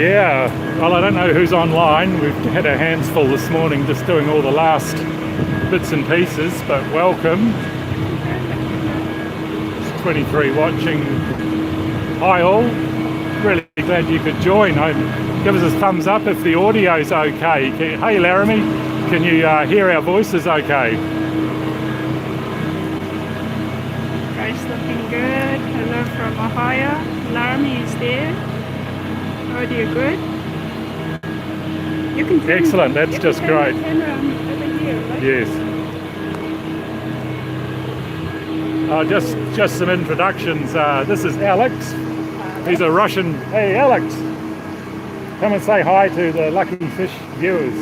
Yeah, well, I don't know who's online. We've had our hands full this morning just doing all the last bits and pieces, but welcome. It's 23 watching. Hi all, really glad you could join. Give us a thumbs up if the audio's okay. Hey Laramie, can you hear our voices okay? Guys, looking good. Hello from Ohio. Laramie is there. Audio good. You can turn, excellent, that's just great. Turn around over here, right? Yes. Just some introductions. This is Alex. He's a Russian. Hey Alex, come and say hi to the Luckyfish viewers.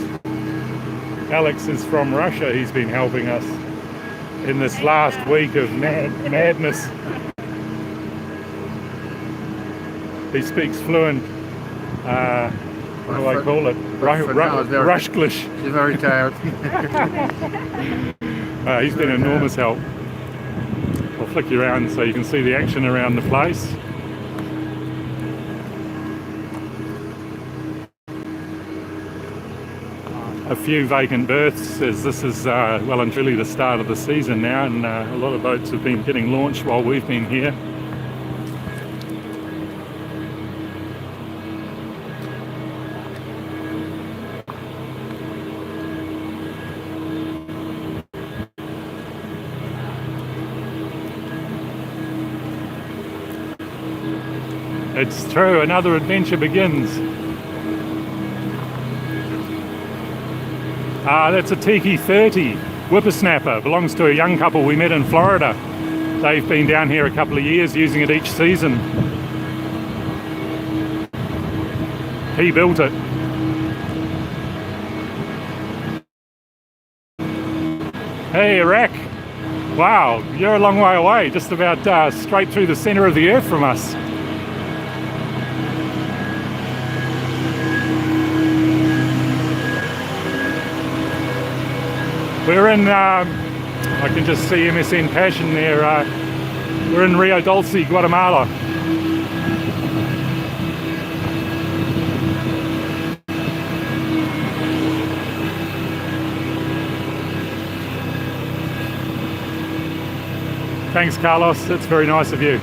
Alex is from Russia. He's been helping us in this last week of madness. He speaks fluent, what do I call it? Rushglish. He's very tired. He's been an enormous help. I'll flick you around so you can see the action around the place. A few vacant berths, as this is well and truly the start of the season now, and a lot of boats have been getting launched while we've been here. It's true, another adventure begins. That's a Tiki 30 whippersnapper. Belongs to a young couple we met in Florida. They've been down here a couple of years using it each season. He built it. Hey Iraq, wow, you're a long way away, just about straight through the center of the earth from us. We're in, I can just see MSN Passion there, we're in Rio Dulce, Guatemala. Thanks Carlos, that's very nice of you.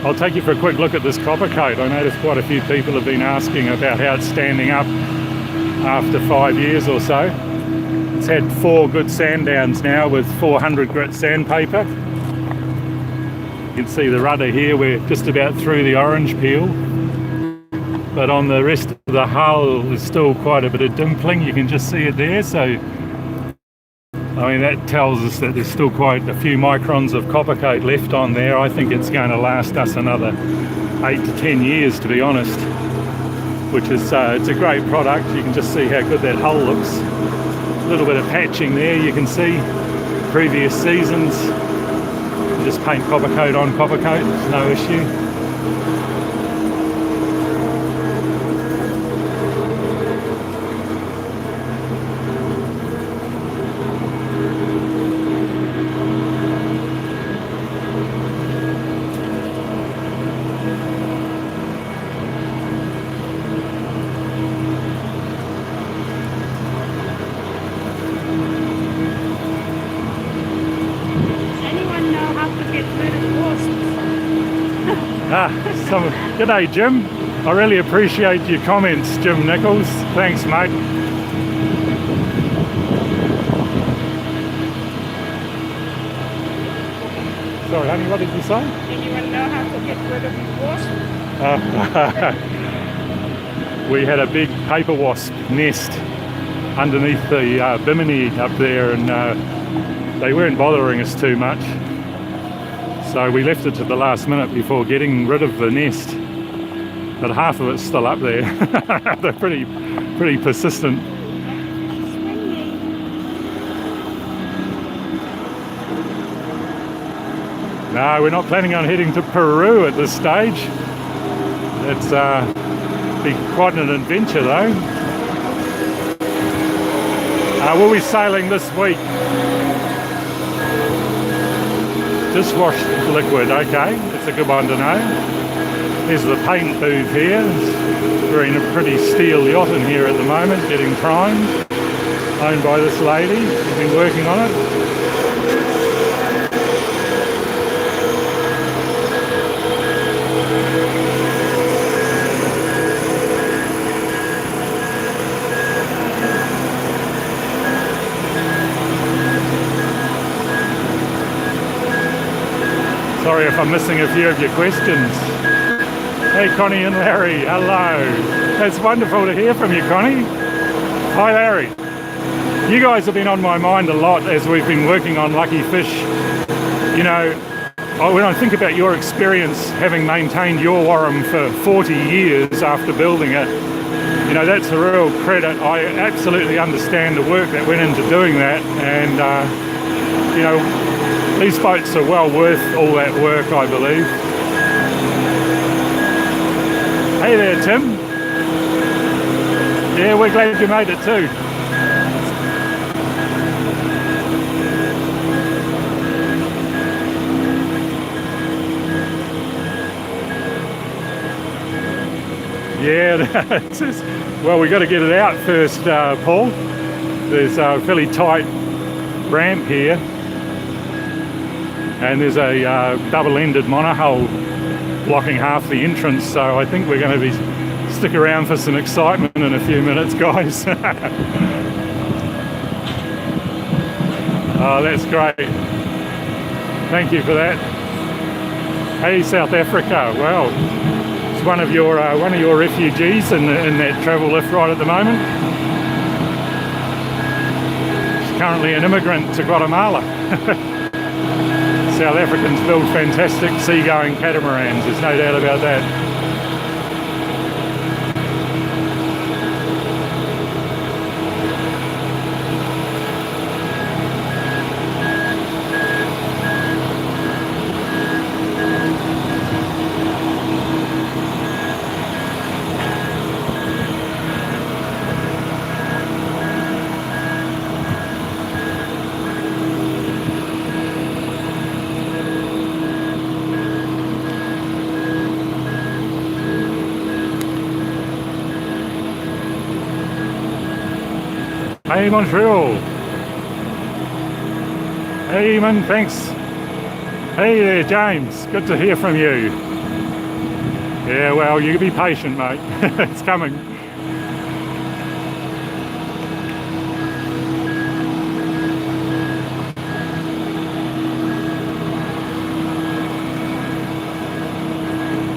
I'll take you for a quick look at this copper coat. I noticed quite a few people have been asking about how it's standing up after 5 years or so. It's had 4 good sand downs now with 400 grit sandpaper. You can see the rudder here, we're just about through the orange peel. But on the rest of the hull there's still quite a bit of dimpling, you can just see it there. So I mean, that tells us that there's still quite a few microns of copper coat left on there. I think it's going to last us another 8 to 10 years, to be honest, which is, it's a great product. You can just see how good that hull looks. A little bit of patching there, you can see previous seasons. You just paint copper coat on copper coat, no issue. G'day Jim, I really appreciate your comments, Jim Nichols. Thanks mate. Sorry honey, what did you say? Anyone know how to get rid of wasps? We had a big paper wasp nest underneath the bimini up there, and they weren't bothering us too much. So we left it to the last minute before getting rid of the nest. But half of it's still up there. They're pretty persistent. No, we're not planning on heading to Peru at this stage. It's be quite an adventure though. We'll be sailing this week. Dishwash liquid, okay, that's a good one to know. There's the paint booth here. We're in a pretty steel yacht in here at the moment, getting primed, owned by this lady who's been working on it. Sorry if I'm missing a few of your questions. Hey Connie and Larry, hello. It's wonderful to hear from you, Connie. Hi Larry. You guys have been on my mind a lot as we've been working on Luckyfish. You know, when I think about your experience having maintained your warrum for 40 years after building it, you know, that's a real credit. I absolutely understand the work that went into doing that, and you know, these boats are well worth all that work, I believe. Hey there, Tim. Yeah, we're glad you made it too. Yeah, well, we got to get it out first, Paul. There's a fairly tight ramp here. And there's a double-ended monohull blocking half the entrance, so I think we're going to be stick around for some excitement in a few minutes, guys. Oh, that's great. Thank you for that. Hey, South Africa. Well, it's one of your refugees in that travel lift right at the moment. She's currently an immigrant to Guatemala. South Africans build fantastic seagoing catamarans, there's no doubt about that. Hey Montreal. Hey man, thanks. Hey there James, good to hear from you. Yeah, well, you be patient mate, it's coming.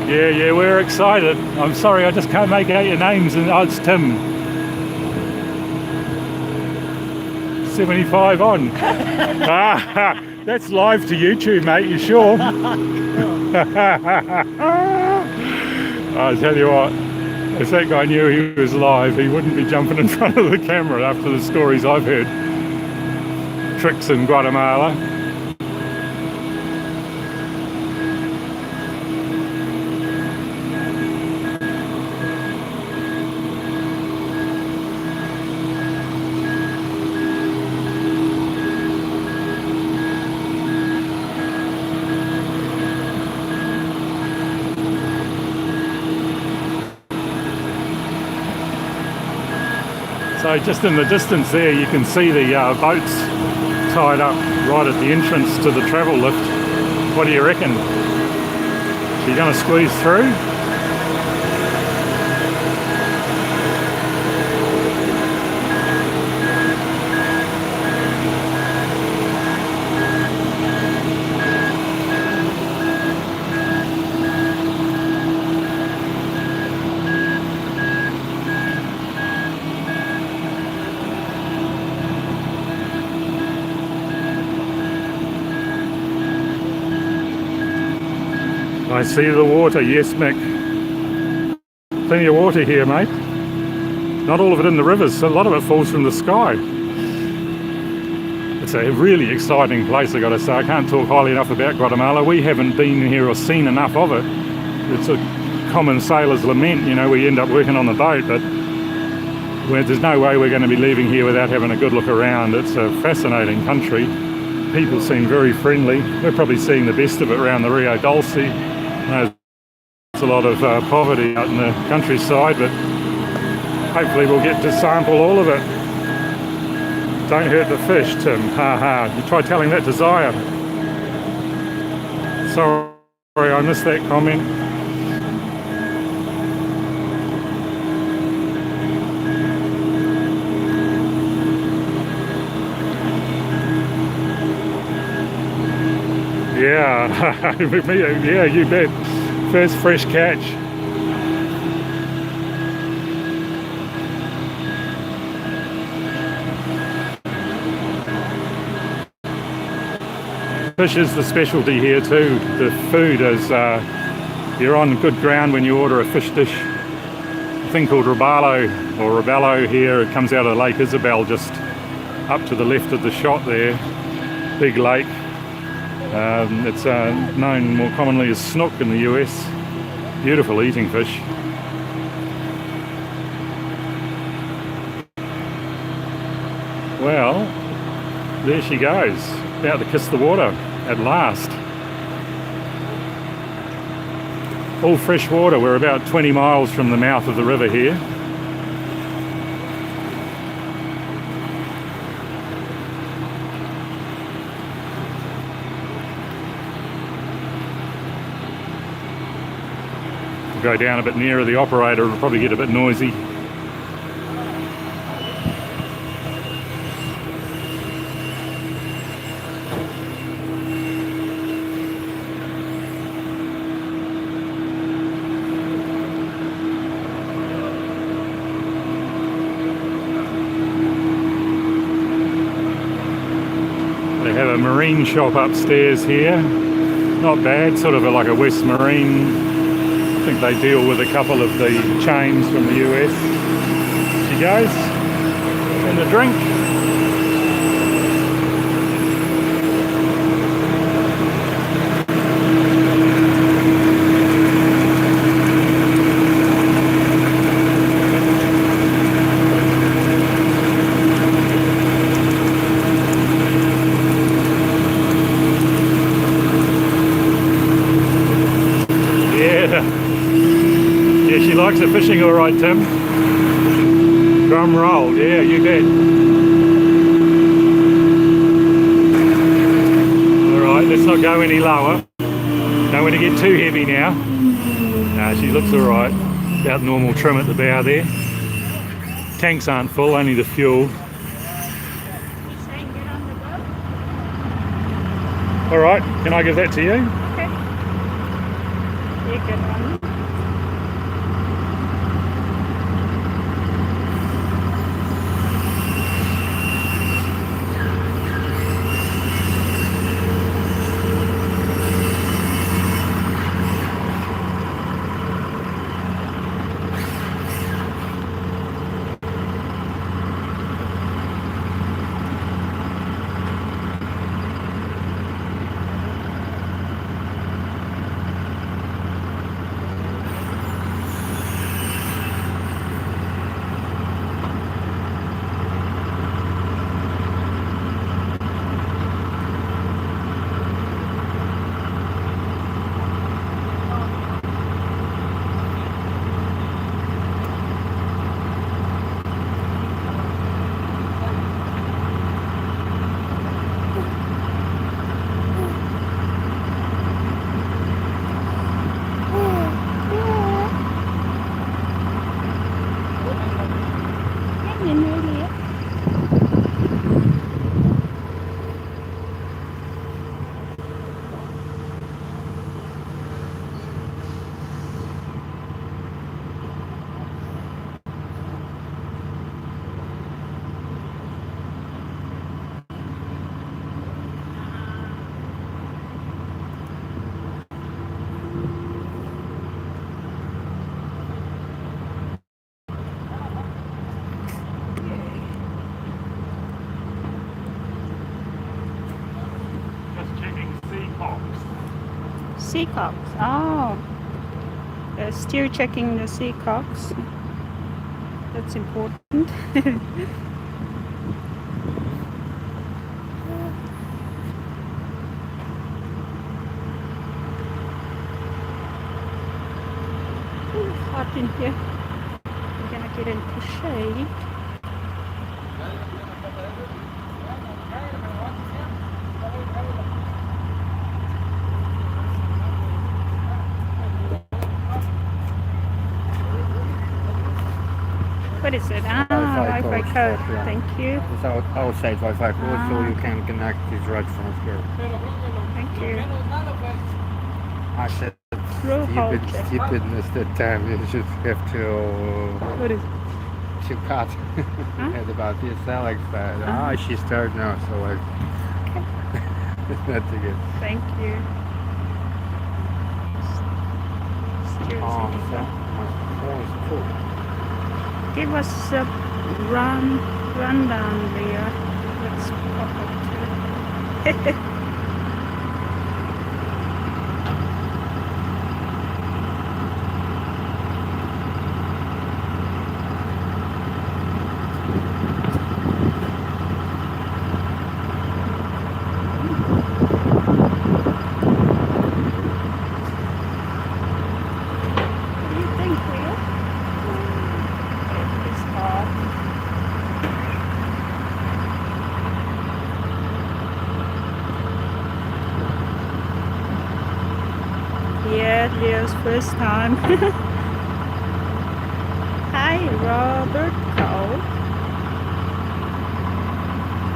Yeah, we're excited. I'm sorry, I just can't make out your names, and oh, it's Tim. 75 on. That's live to YouTube, mate, you sure? I tell you what, if that guy knew he was live, he wouldn't be jumping in front of the camera after the stories I've heard. Tricks in Guatemala. So just in the distance there you can see the boats tied up right at the entrance to the travel lift. What do you reckon? She's going to squeeze through? I see the water, yes Mick. Plenty of water here, mate. Not all of it in the rivers, a lot of it falls from the sky. It's a really exciting place, I gotta say. I can't talk highly enough about Guatemala. We haven't been here or seen enough of it. It's a common sailor's lament, you know, we end up working on the boat, but there's no way we're going to be leaving here without having a good look around. It's a fascinating country. people seem very friendly. We're probably seeing the best of it around the Rio Dulce. There's a lot of poverty out in the countryside, but hopefully we'll get to sample all of it. Don't hurt the fish, Tim. Ha ha. You try telling that to Zaya. Sorry, I missed that comment. Yeah, yeah, you bet. First fresh catch. Fish is the specialty here too. The food is, you're on good ground when you order a fish dish. A thing called robalo or robalo here. It comes out of Lake Isabel, just up to the left of the shot there. Big lake. It's known more commonly as snook in the US. Beautiful eating fish. Well, there she goes, about to kiss the water at last. All fresh water. We're about 20 miles from the mouth of the river here. Go down a bit nearer the operator, it'll probably get a bit noisy. They have a marine shop upstairs here. Not bad, sort of like a West Marine. I think they deal with a couple of the chains from the US. She goes. And a drink. She likes the fishing all right, Tim. Drum roll, yeah, you bet. All right, let's not go any lower. Don't want to get too heavy now. Nah, she looks all right. About normal trim at the bow there. Tanks aren't full, only the fuel. All right, can I give that to you? Okay. You get one. Sea cocks. Oh, they're still checking the sea cocks. That's important. hot in here. I'm gonna get into shade. What is it? Ah, Wi-Fi code. Yeah. Thank you. It's outside Wi-Fi code, so you can connect this right from here. Thank you. I said Roll hold check. stupidness that time. You just have to What is it? cut. Huh? And about this Alex said, she started now, so like it's not too good. Thank you. Steers Oh, in so here. my phone is cool. Give us a rundown, Leah. Let's pop up to it. What do you think, Leah? It is hot. Yeah, Leo's first time. Hi, Robert Cole.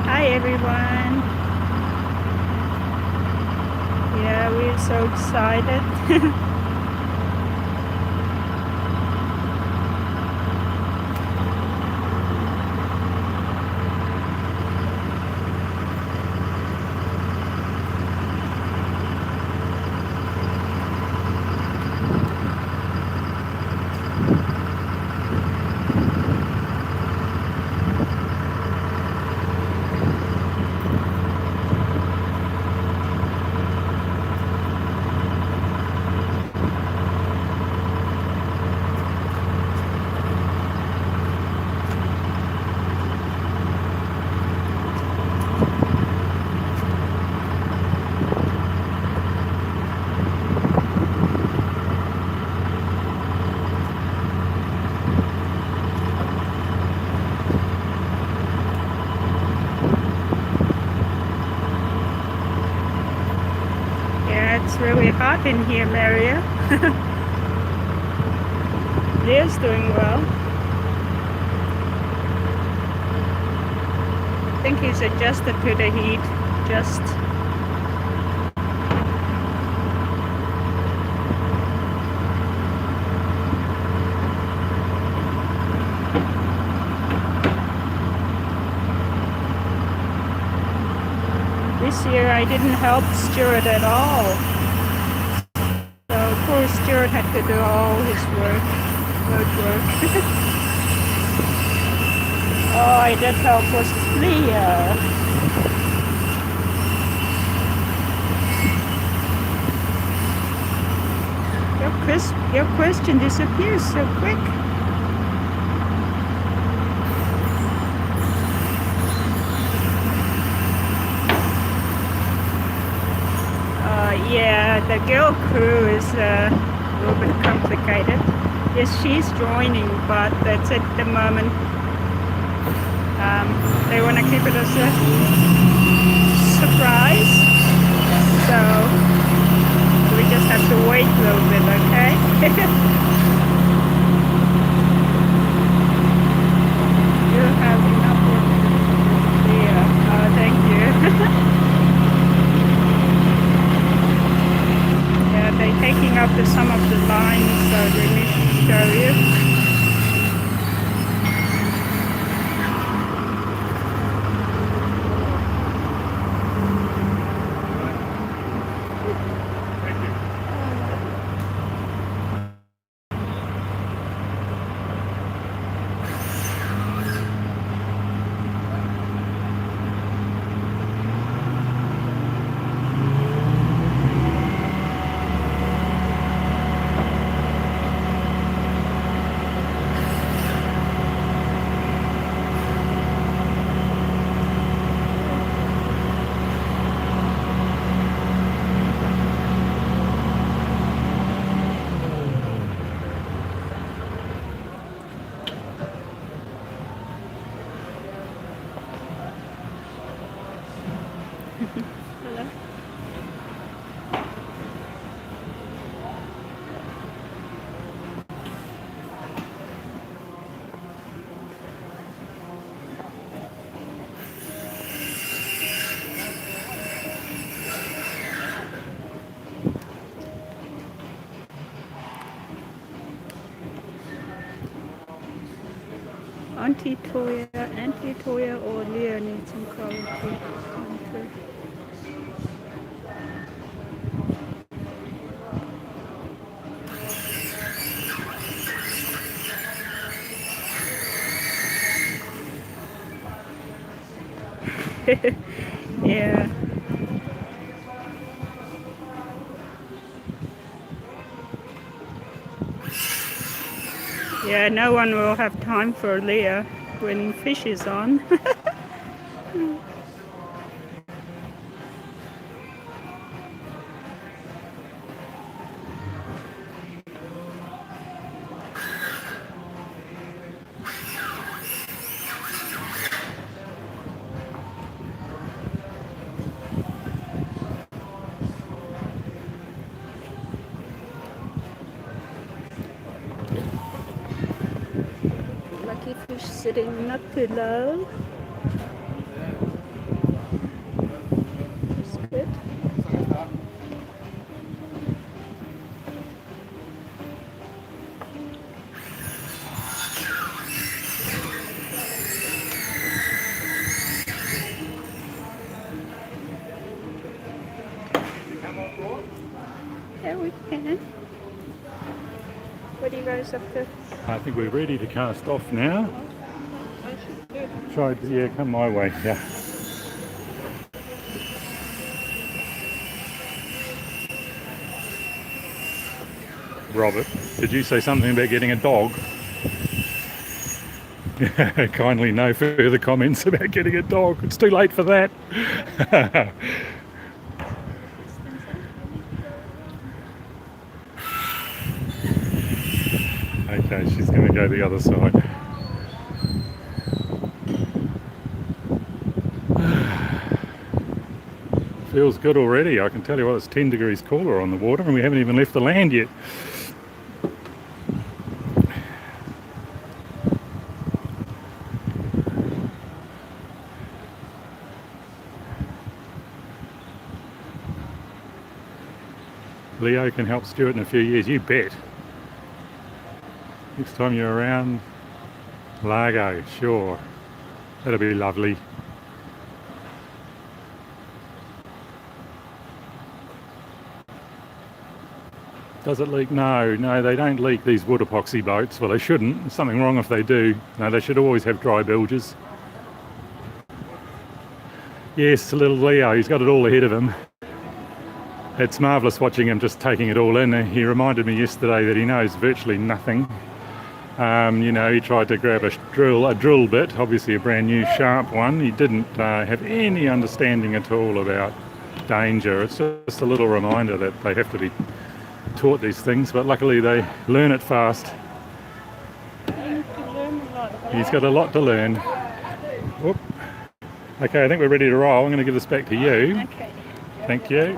Hi, everyone. Yeah, we're so excited. Yeah, it's really hot in here, Maria. Leo's doing well. I think he's adjusted to the heat. Just this year I didn't help Stuart at all. So poor Stuart had to do all his work, road work. Oh, I did help was Leah. Your question disappears so quick. Yeah, the girl crew is a little bit complicated. Yes, she's joining, but that's at the moment. They want to keep it as a surprise. So we just have to wait a little bit, okay? You have enough work. Yeah, oh, thank you. Yeah, they're taking up some of the lines, so let me show you. Hello. Auntie Toya or Leah need some coffee. Yeah. Yeah, no one will have time for Leah when fish is on. Luckyfish sitting not too low. That's good. Yeah, we can. What are you guys up to? I think we're ready to cast off now. Try, yeah, come my way. Yeah. Robert, did you say something about getting a dog? Kindly no further comments about getting a dog. It's too late for that. Okay, she's going to go the other side. Feels good already. I can tell you what, it's 10 degrees cooler on the water and we haven't even left the land yet. Leo can help Stuart in a few years, you bet. Next time you're around, Largo, sure. That'll be lovely. Does it leak? No, they don't leak, these wood epoxy boats. Well, they shouldn't. There's something wrong if they do. No, they should always have dry bilges. Yes, little Leo, he's got it all ahead of him. It's marvellous watching him just taking it all in. He reminded me yesterday that he knows virtually nothing. You know, he tried to grab a drill bit, obviously a brand new sharp one. He didn't have any understanding at all about danger. It's just a little reminder that they have to be taught these things, but luckily they learn it fast. He's got a lot to learn. Whoop. Okay, I think we're ready to roll. I'm going to give this back to you. Okay. Thank you.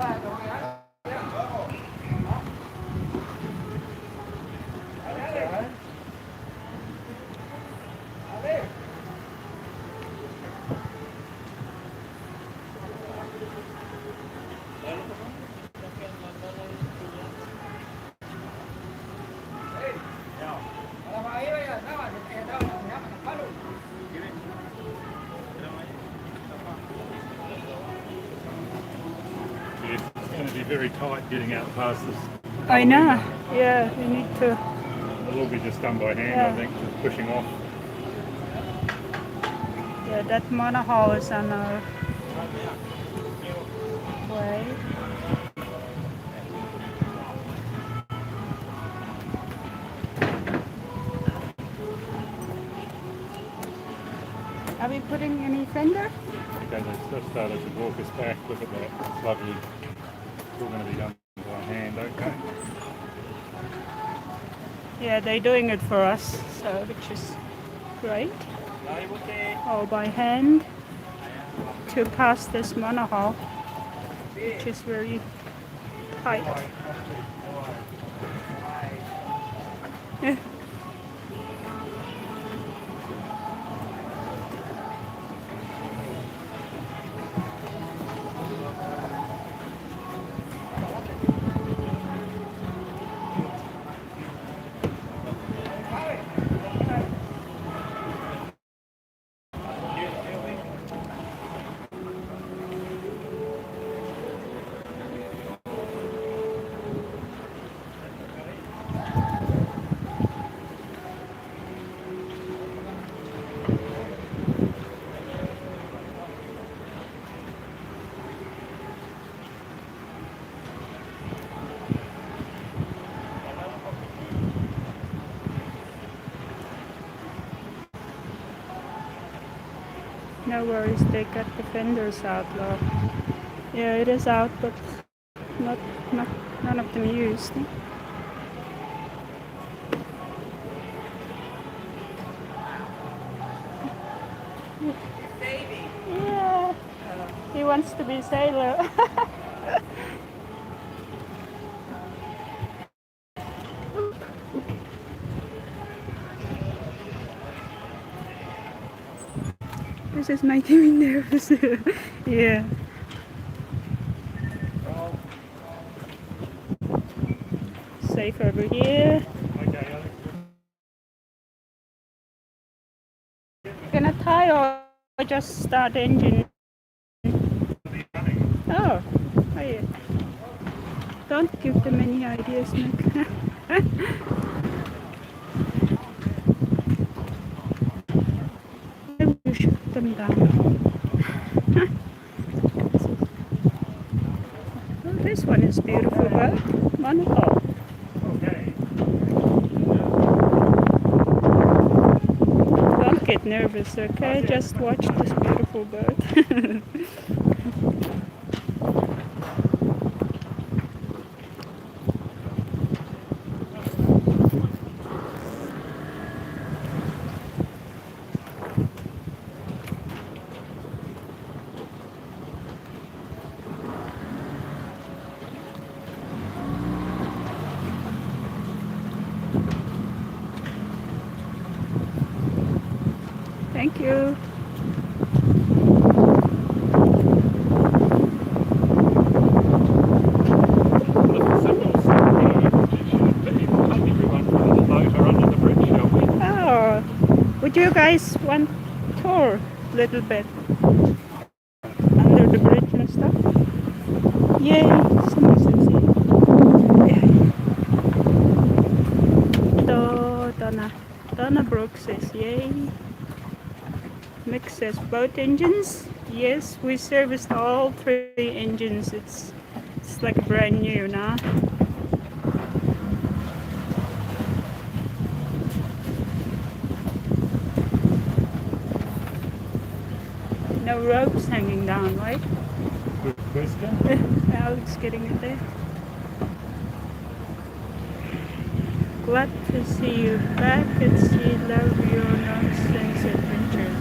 It's going to be very tight getting out past this. I know. Yeah, we need to. It'll all be just done by hand, Yeah. I think, just pushing off. Yeah, that monohull is on our way. Are we putting any fender? Okay, they've just started to walk us back. Look at that. It's lovely. It's all going to be done by hand, okay. Yeah, they're doing it for us, so which is great. All by hand to pass this monohull. which is very tight. No worries, they got the fenders out, love. Yeah, it is out, but none of them used. Yeah, he wants to be sailor. This is making me nervous. Yeah. Safe over here. Okay, Alex. Gonna tie or just start the engine? Oh, oh yeah. Don't give them any ideas, Nick. Maybe you shoot them down. Oh, this one is beautiful, but wonderful. Okay. Don't get nervous, okay? Just watch this beautiful bird. Thank you. Oh, would you guys want tour a little bit under the bridge and stuff? Yay, somebody says yeah. Donna Brooks says yay. Mick says both engines. Yes, we serviced all 3 engines. It's like brand new now. No ropes hanging down, right? Good question. Alex getting it there. Glad to see you back at sea. Love your nonsense adventures.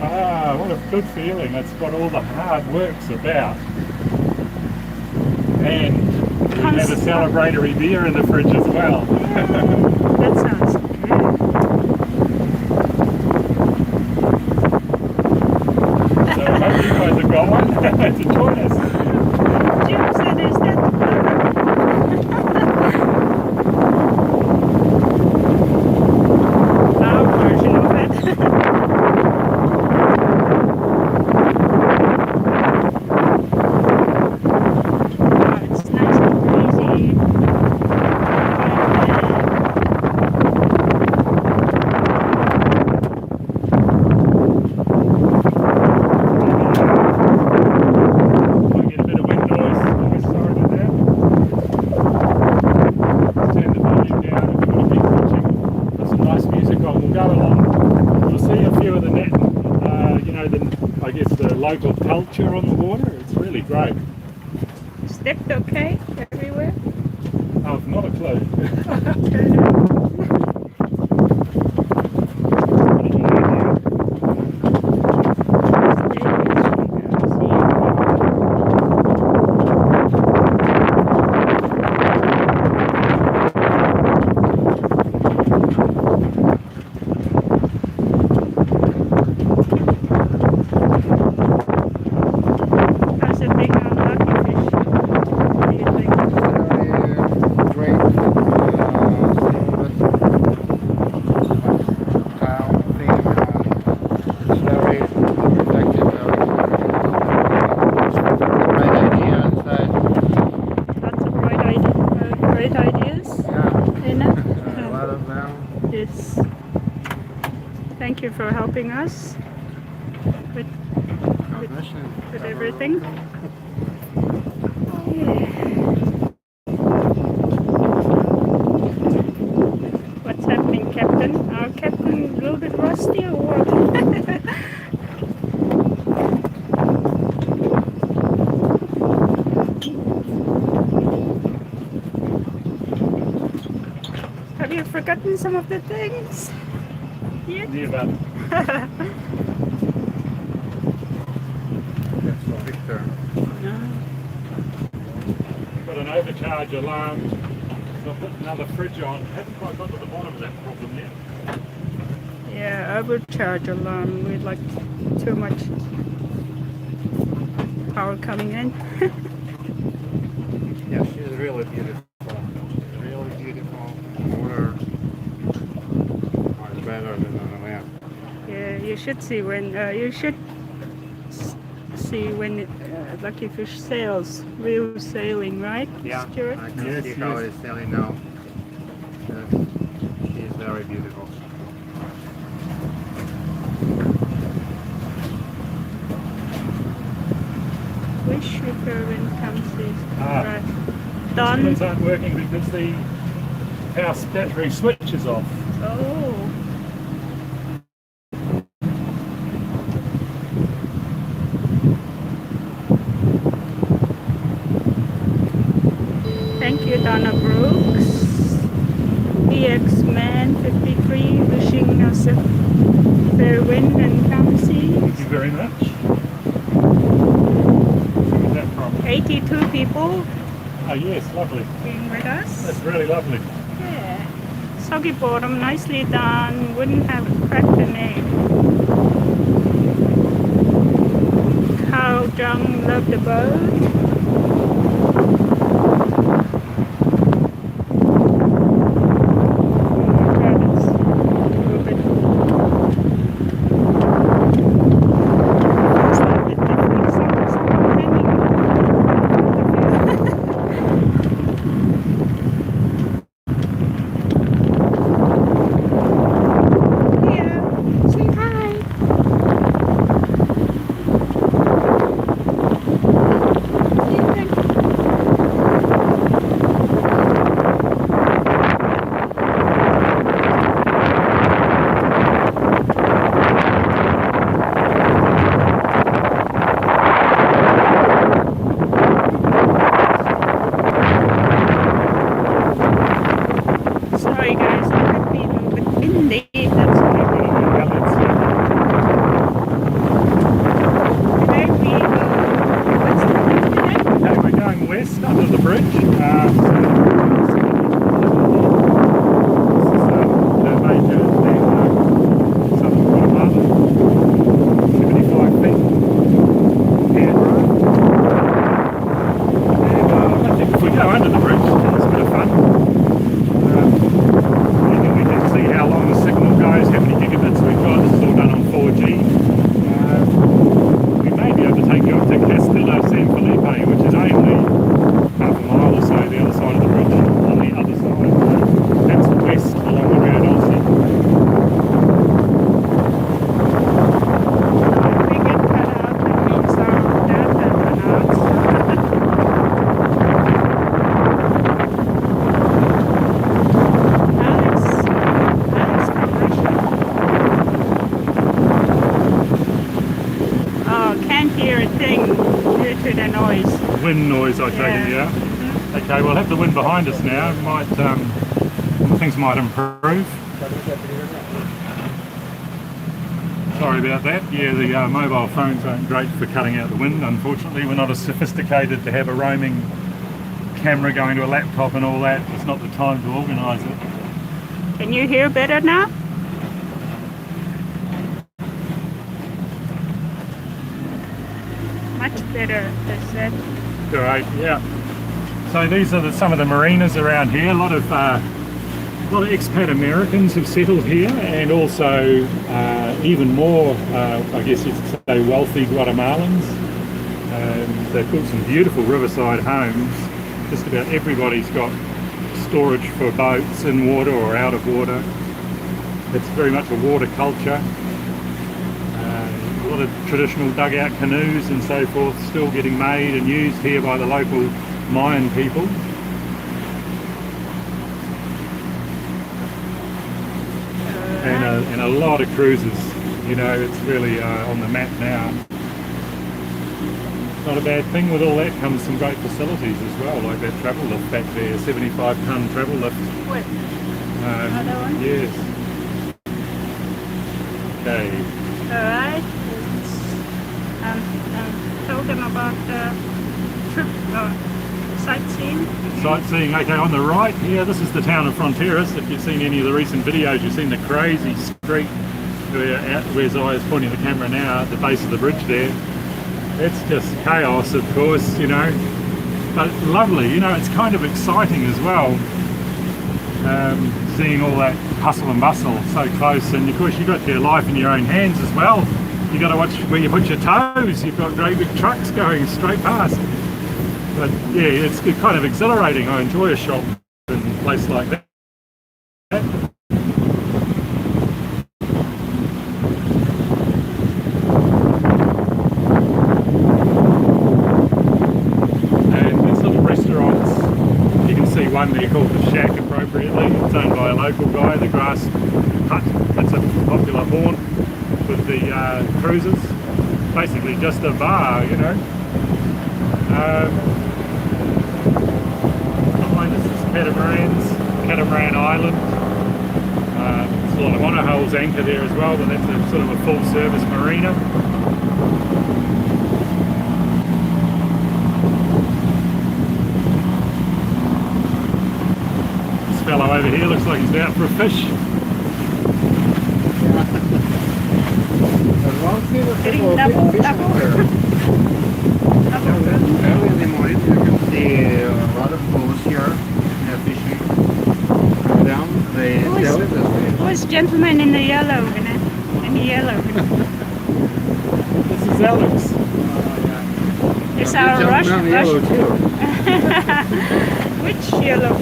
Ah, what a good feeling. That's what all the hard work's about. And we had a celebratory beer in the fridge as well. That sounds good. So I hope you guys have got one to join us. Jim said there's that. Our version of it. It's nice and breezy. Might get a bit of wind noise on this side of that. Turn the volume down if you want to keep watching. Put some nice music on. We'll go along. You'll see a few of the net, I guess the local culture on the water. It's really great. Stepped okay everywhere? I've not a clue. Yes. Thank you for helping us with everything. Yeah. What's happening, Captain? Our Captain a little bit rusty or what? Have you forgotten some of the things? Yeah. Yeah, but That's for Victor. got an overcharge alarm. So I've put another fridge on. Haven't quite got to the bottom of that problem yet. Yeah, overcharge alarm. We like too much power coming in. Yeah, she's really beautiful. Really beautiful. Water much better than on the land. Yeah, you should see when see when Luckyfish sails, real sailing, right? Yeah, Stuart? I can Yes, see how yes. it's sailing now. Yes, she's very beautiful. Wish repair when comes is Ah. right. Instruments Done. aren't working because the house battery switch is off. Oh. Thank you, Donna Brooks. BX Man 53 wishing us a fair wind and calm seas. Thank you very much. Where's that from? 82 people Oh yes, lovely. being with us. That's really lovely. Yeah. Soggy bottom, nicely done. Wouldn't have cracked an egg. Carl Jung loved the boat. Sorry guys, I could be a little bit windy, that's why. Today we what's the plan today? Okay, we're going west under the bridge. This is the major landmark, southern Guatemala, 75 feet. And I think if we go under the bridge, it's a bit of fun. And then we can see how long the signal goes, how many gigabits we've got. This is all done on 4G. We may be able to take you up to Castilla de Phillipe, which is only half a mile or so the other side of the bridge, on the other side. That's west along the road also. If we get cut out, that means our data run out. Alex from Russia. Oh, can't hear a thing due to the noise. Wind noise, I take it, yeah? Okay, we'll have the wind behind us now. Might things might improve. Sorry about that. Yeah, the mobile phones aren't great for cutting out the wind, unfortunately. We're not as sophisticated to have a roaming camera going to a laptop and all that. It's not the time to organise it. Can you hear better now? Much better, they said. Great, yeah. So these are some of the marinas around here. A lot of expat Americans have settled here, and also even more, I guess you'd say, wealthy Guatemalans. They've built some beautiful riverside homes. Just about everybody's got storage for boats in water or out of water. It's very much a water culture. A lot of traditional dugout canoes and so forth still getting made and used here by the local Mayan people. And a lot of cruises, you know, it's really on the map now. Not a bad thing. With all that comes some great facilities as well, like that travel lift back there, 75-ton travel lift. What? Another one? Yes. Okay. Alright. I'm talking about trip sightseeing. Sightseeing, okay, on the right here, this is the town of Fronteras. If you've seen any of the recent videos, you've seen the crazy street where Zaya's pointing the camera now at the base of the bridge there. It's just chaos, of course, you know, but lovely, you know, it's kind of exciting as well, seeing all that hustle and bustle so close. And of course you've got your life in your own hands as well. You've got to watch where you put your toes. You've got great big trucks going straight past. But yeah, it's kind of exhilarating. I enjoy a shop in a place like that. And there's little restaurants. You can see one there called the Shack appropriately. It's owned by a local guy, the Grass Hut. That's a popular haunt with the cruisers. Basically just a bar, you know. Behind us is Catamaran Island. There's a lot of monohulls anchor there as well, but that's a sort of a full service marina. This fellow over here looks like he's out for a fish. Getting double. Early in the morning, you can see a lot of boats here fishing down. Who is gentleman in the yellow? In the yellow. This is Alex. It's our Russian. Yellow too. Which yellow?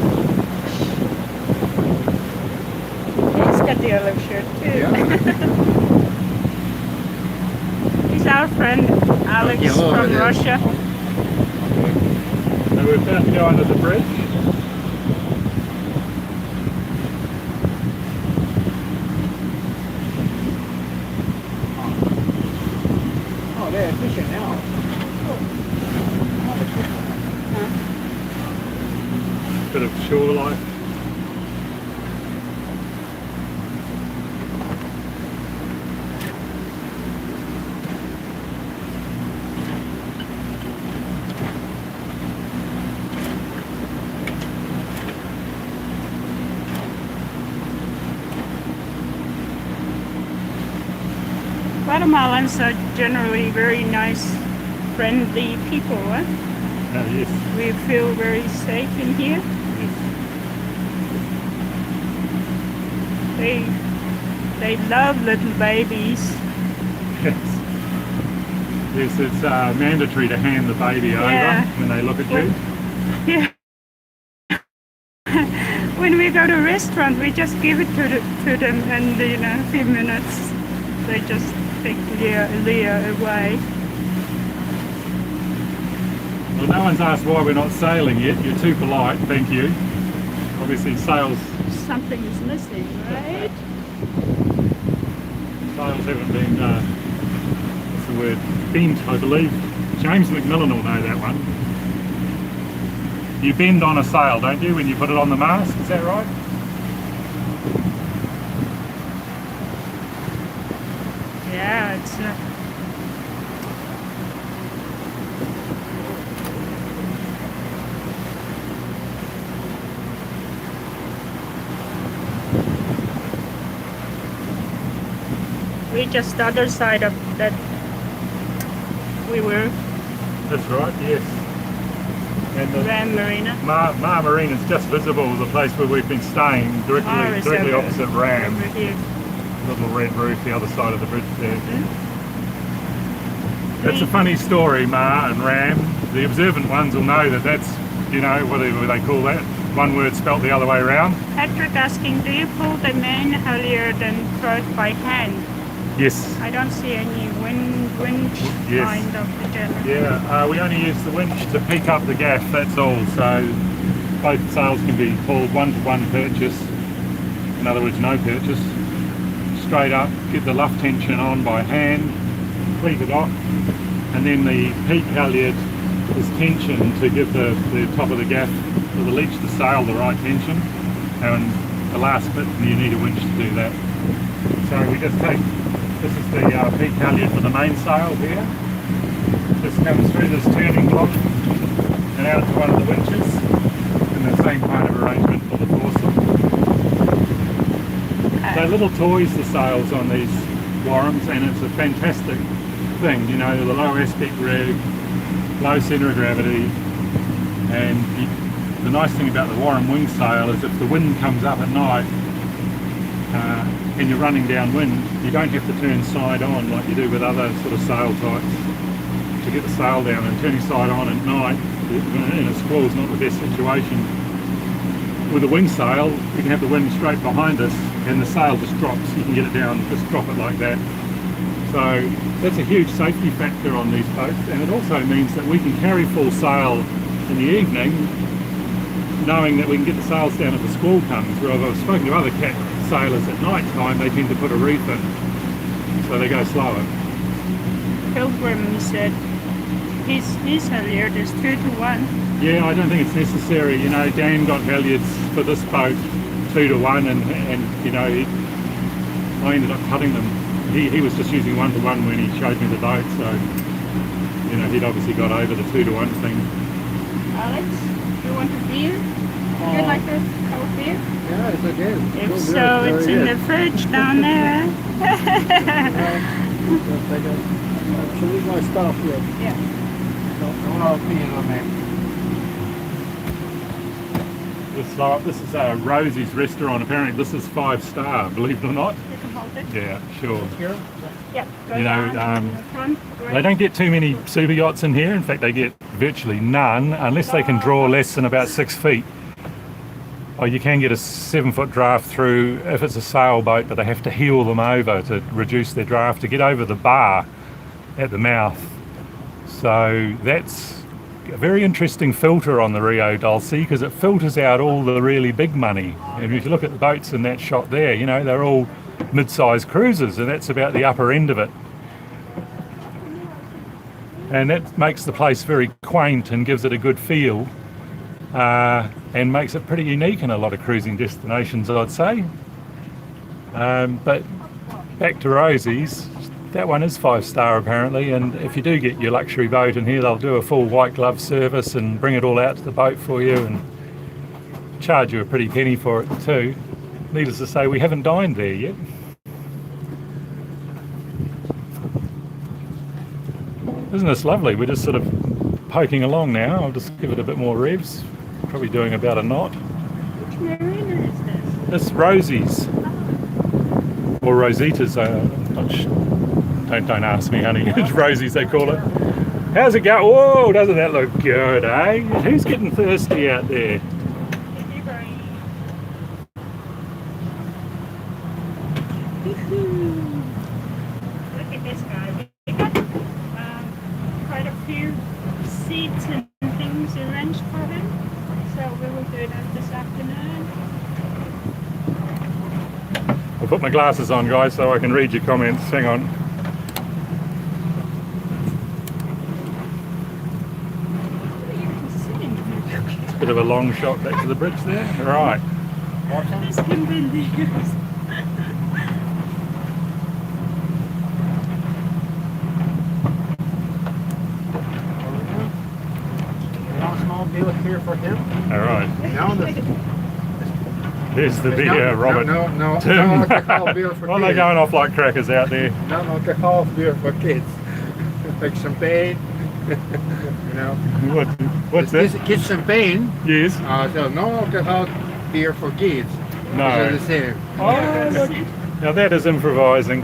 He's got the yellow shirt too. Yeah. He's our friend Alex from Russia. So we're about to go under the bridge. Oh, they're fishing now. Bit of shore life. Guatemalans are generally very nice, friendly people. Huh? Yes. We feel very safe in here. Yes. They love little babies. Yes. Yes, it's mandatory to hand the baby over when they look at you. Yeah. When we go to a restaurant, we just give it to them, and in a few minutes, they just take Leah away. Well, no one's asked why we're not sailing yet. You're too polite, thank you. Obviously sails Something is missing, right? haven't been, what's the word, bent, I believe. James McMillan will know that one. You bend on a sail, don't you, when you put it on the mast, is that right? Yeah, it's we just the other side of that we were. That's right, yes. And the RAM Marina. MAR Marina is just visible as a place where we've been staying, directly opposite RAM. Over here. Little red roof, the other side of the bridge there. That's a funny story, MAR and RAM. The observant ones will know that that's, you know, whatever they call that, one word spelt the other way around. Patrick asking, do you pull the main halyard and berth by hand? Yes. I don't see any winch Yes. kind of the general. Yeah, we only use the winch to pick up the gaff, that's all. So both sails can be pulled one-to-one purchase, in other words no purchase, straight up, get the luff tension on by hand, cleat it off, and then the peak halyard is tension to give the top of the gaff or the leech the sail the right tension, and the last bit you need a winch to do that. So we just take, this is the peak halyard for the mainsail here. This comes through this turning block and out to one of the winches, and the same kind of arrangement for the foresail. They're little toys, the sails on these Warrams, and it's a fantastic thing, you know, the low aspect rig, low centre of gravity, and the nice thing about the Warram wing sail is if the wind comes up at night and you're running downwind, you don't have to turn side on like you do with other sort of sail types to get the sail down. And turning side on at night in a squall is not the best situation. With a wing sail, you can have the wind straight behind us and the sail just drops. You can get it down, just drop it like that. So that's a huge safety factor on these boats, and it also means that we can carry full sail in the evening, knowing that we can get the sails down if the squall comes. Whereas I've spoken to other cat sailors at night time, they tend to put a reef in, so they go slower. Pilgrim said his halyard is 2-to-1. Yeah, I don't think it's necessary. You know, Dan got halyards for this boat 2-to-1, and you know, I ended up cutting them. He was just using 1-to-1 when he showed me the boat, so you know, he'd obviously got over the 2-to-1 thing. Alex, you want a beer? Would you like a cold beer? Yeah, it's okay. If so, it's in the fridge down there. Should leave my stuff here. Yeah. This is Rosie's restaurant. Apparently this is 5-star, believe it or not. You can hold it. Yeah, sure. Here? Yeah. Go You know, down in the front. They don't get too many super yachts in here. In fact, they get virtually none unless they can draw less than about 6 feet. Or you can get a 7-foot draft through if it's a sailboat, but they have to heel them over to reduce their draft to get over the bar at the mouth. So that's a very interesting filter on the Rio Dulce, because it filters out all the really big money. And if you look at the boats in that shot there, you know, they're all mid-sized cruisers, and that's about the upper end of it. And that makes the place very quaint and gives it a good feel, and makes it pretty unique in a lot of cruising destinations, I'd say. But back to Rosie's, that one is 5-star apparently, and if you do get your luxury boat in here, they'll do a full white glove service and bring it all out to the boat for you and charge you a pretty penny for it too. Needless to say, we haven't dined there yet. Isn't this lovely? We're just sort of poking along now. I'll just give it a bit more revs. Probably doing about a knot. Which marina is this? It's Rosie's. Or Rosita's. Don't ask me, honey. It's Rosie's, they call it. How's it go? Whoa, doesn't that look good, eh? Who's getting thirsty out there? Look at this guy. We got quite a few seats and things arranged for him, so we will do that this afternoon. I'll put my glasses on, guys, so I can read your comments. Hang on. Bit of a long shot back to the bridge there. All right. This can be used. Small beer here for him. All right. Now Here's the beer, Robert. No Tim. alcohol beer for Well, kids. they're going off like crackers out there. No alcohol beer for kids. Like champagne. You know. What's that? Kids champagne. Yes. So no alcohol beer for kids. No. It's the same. Oh, look. Now that is improvising.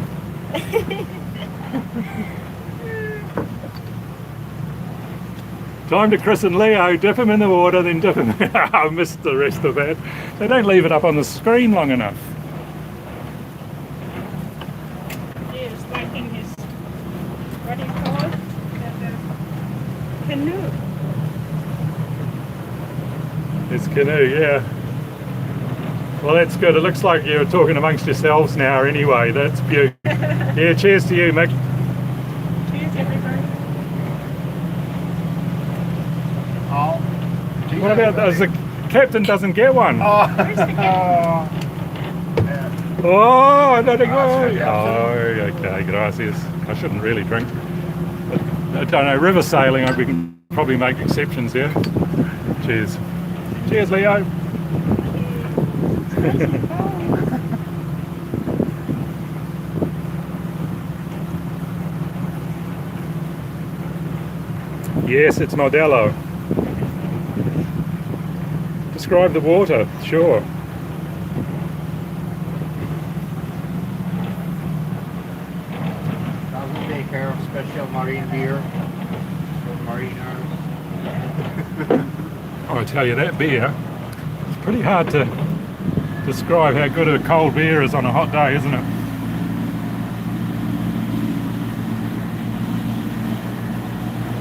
Time to christen Leo, dip him in the water, then dip him. I missed the rest of that. They don't leave it up on the screen long enough. He is like in his, what do you call it? Canoe. His canoe, yeah. Well, that's good. It looks like you're talking amongst yourselves now anyway. That's beautiful. Yeah, cheers to you, Mick. Cheers, everybody. Oh. What about those? The captain doesn't get one. Where's the cat? Oh, I don't go. Gracias. Oh, okay, gracias. I shouldn't really drink. But I don't know, river sailing, we can probably make exceptions here. Cheers. Cheers, Leo. Yes, it's Modelo. Describe the water, sure. Doesn't take care of special marine beer for mariners. I tell you, that beer, it's pretty hard to describe how good a cold beer is on a hot day, isn't it?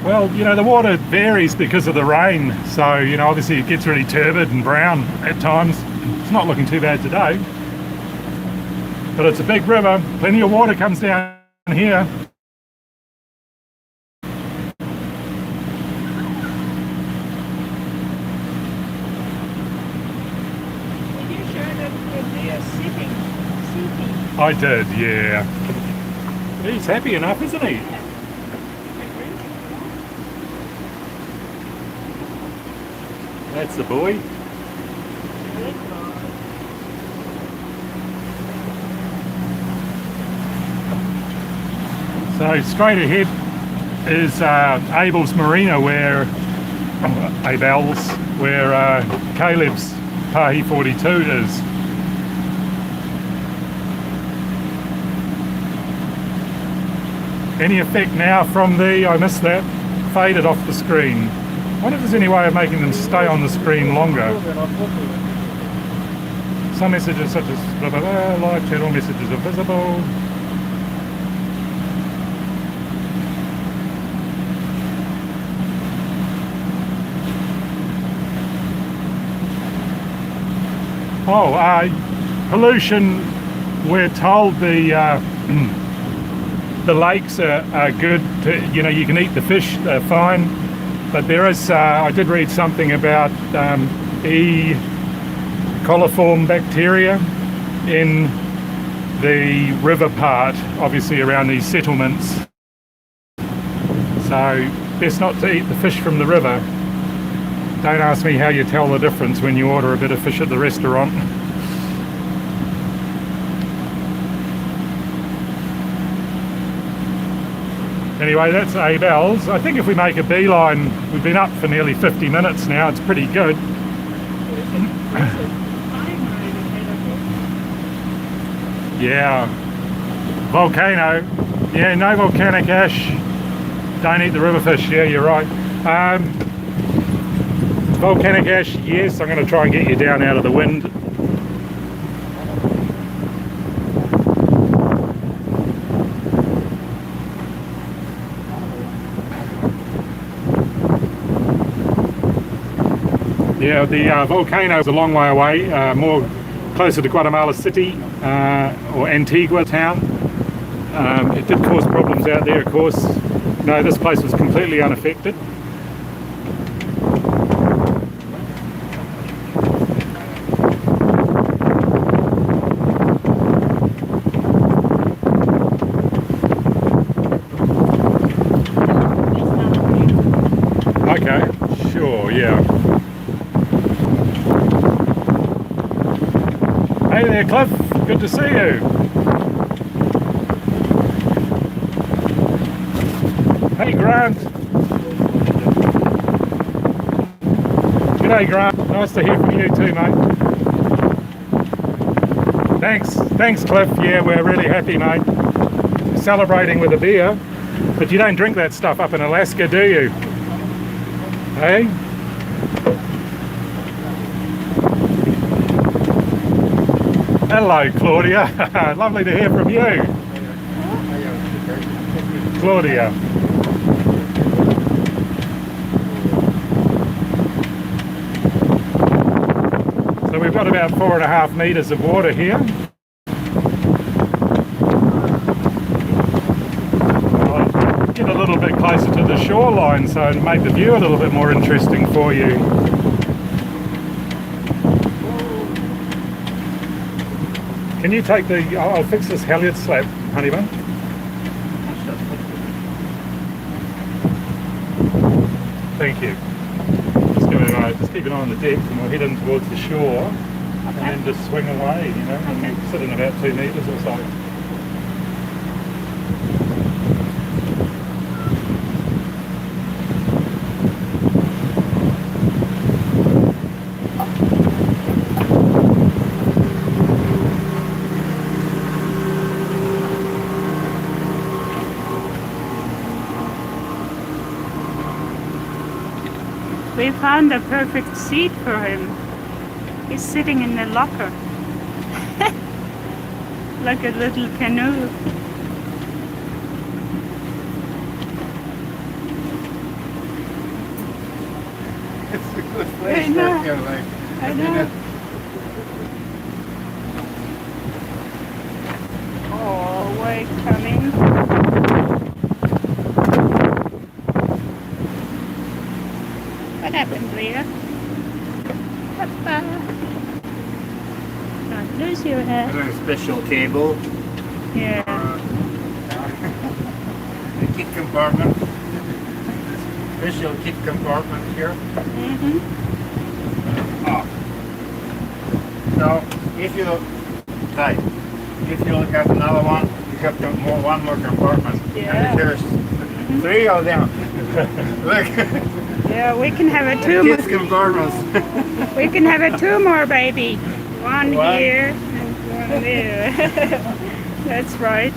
Well, you know, the water varies because of the rain, so, you know, obviously it gets really turbid and brown at times. It's not looking too bad today, but it's a big river, plenty of water comes down here. Did you show that they are sitting? I did, yeah. He's happy enough, isn't he? That's the boy. So straight ahead is Abel's Marina, where Caleb's Pahi 42 is. Any effect now from I missed that, faded off the screen. I wonder if there's any way of making them stay on the screen longer. Some messages such as blah blah blah, live channel messages are visible. Oh, pollution, we're told the lakes are good, you know, you can eat the fish, they're fine. But there is, I did read something about E. coliform bacteria in the river part, obviously around these settlements. So best not to eat the fish from the river. Don't ask me how you tell the difference when you order a bit of fish at the restaurant. Anyway, that's Abel's. I think if we make a beeline, we've been up for nearly 50 minutes now, it's pretty good. Yeah. Volcano. Yeah, no volcanic ash. Don't eat the river fish. Yeah, you're right. Volcanic ash, yes. I'm going to try and get you down out of the wind. Yeah, the volcano is a long way away, more closer to Guatemala City or Antigua town. It did cause problems out there, of course. No, this place was completely unaffected. Okay, sure, yeah. Hey there, Cliff. Good to see you. Hey, Grant. G'day, Grant. Nice to hear from you too, mate. Thanks, Cliff. Yeah, we're really happy, mate. Celebrating with a beer. But you don't drink that stuff up in Alaska, do you? Hey? Hello, Claudia. Lovely to hear from you. Claudia. So we've got about 4.5 metres of water here. I'll get a little bit closer to the shoreline so to make the view a little bit more interesting for you. Can you take the... I'll fix this halyard slab, honey bun. Thank you. Just keep an eye on the deck and we'll head in towards the shore and then just swing away, you know, and we'll sit in about 2 metres or so. We found a perfect seat for him. He's sitting in the locker. Like a little canoe. It's a good place. I know. Here, like, I know. Oh, wave coming. What happened, Leah? Papa. Don't lose your head. a special table. Yeah. A kit compartment. Special kit compartment here. Mm-hmm. Now, if you look at another one, you have one more compartment. Yeah. And there's 3 of them. Look. Yeah, we can have a two Kids more. compartments. We can have a 2 more, baby. One here and one there. That's right.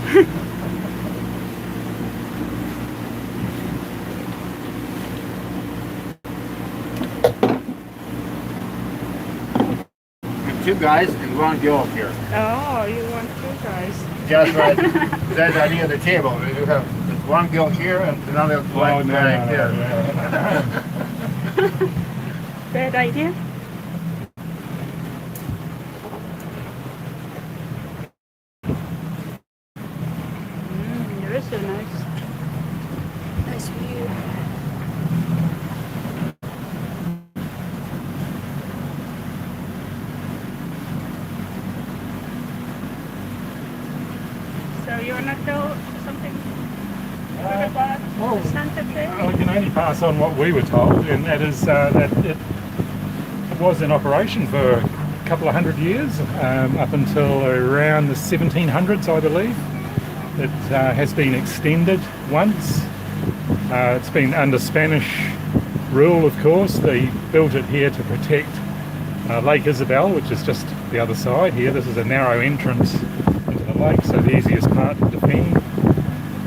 And 2 guys and 1 girl here. Oh, you want 2 guys. Just right. That's the idea of the table. You have 1 girl here and another one right there. Bad idea? There is a nice view. So you want to tell something about Santa Fe? I can only pass on what we were told, and that is that it was in operation for a couple of 100 years, up until around the 1700s, I believe. It has been extended once. It's been under Spanish rule, of course. They built it here to protect Lake Isabel, which is just the other side here. This is a narrow entrance into the lake, so the easiest part to defend.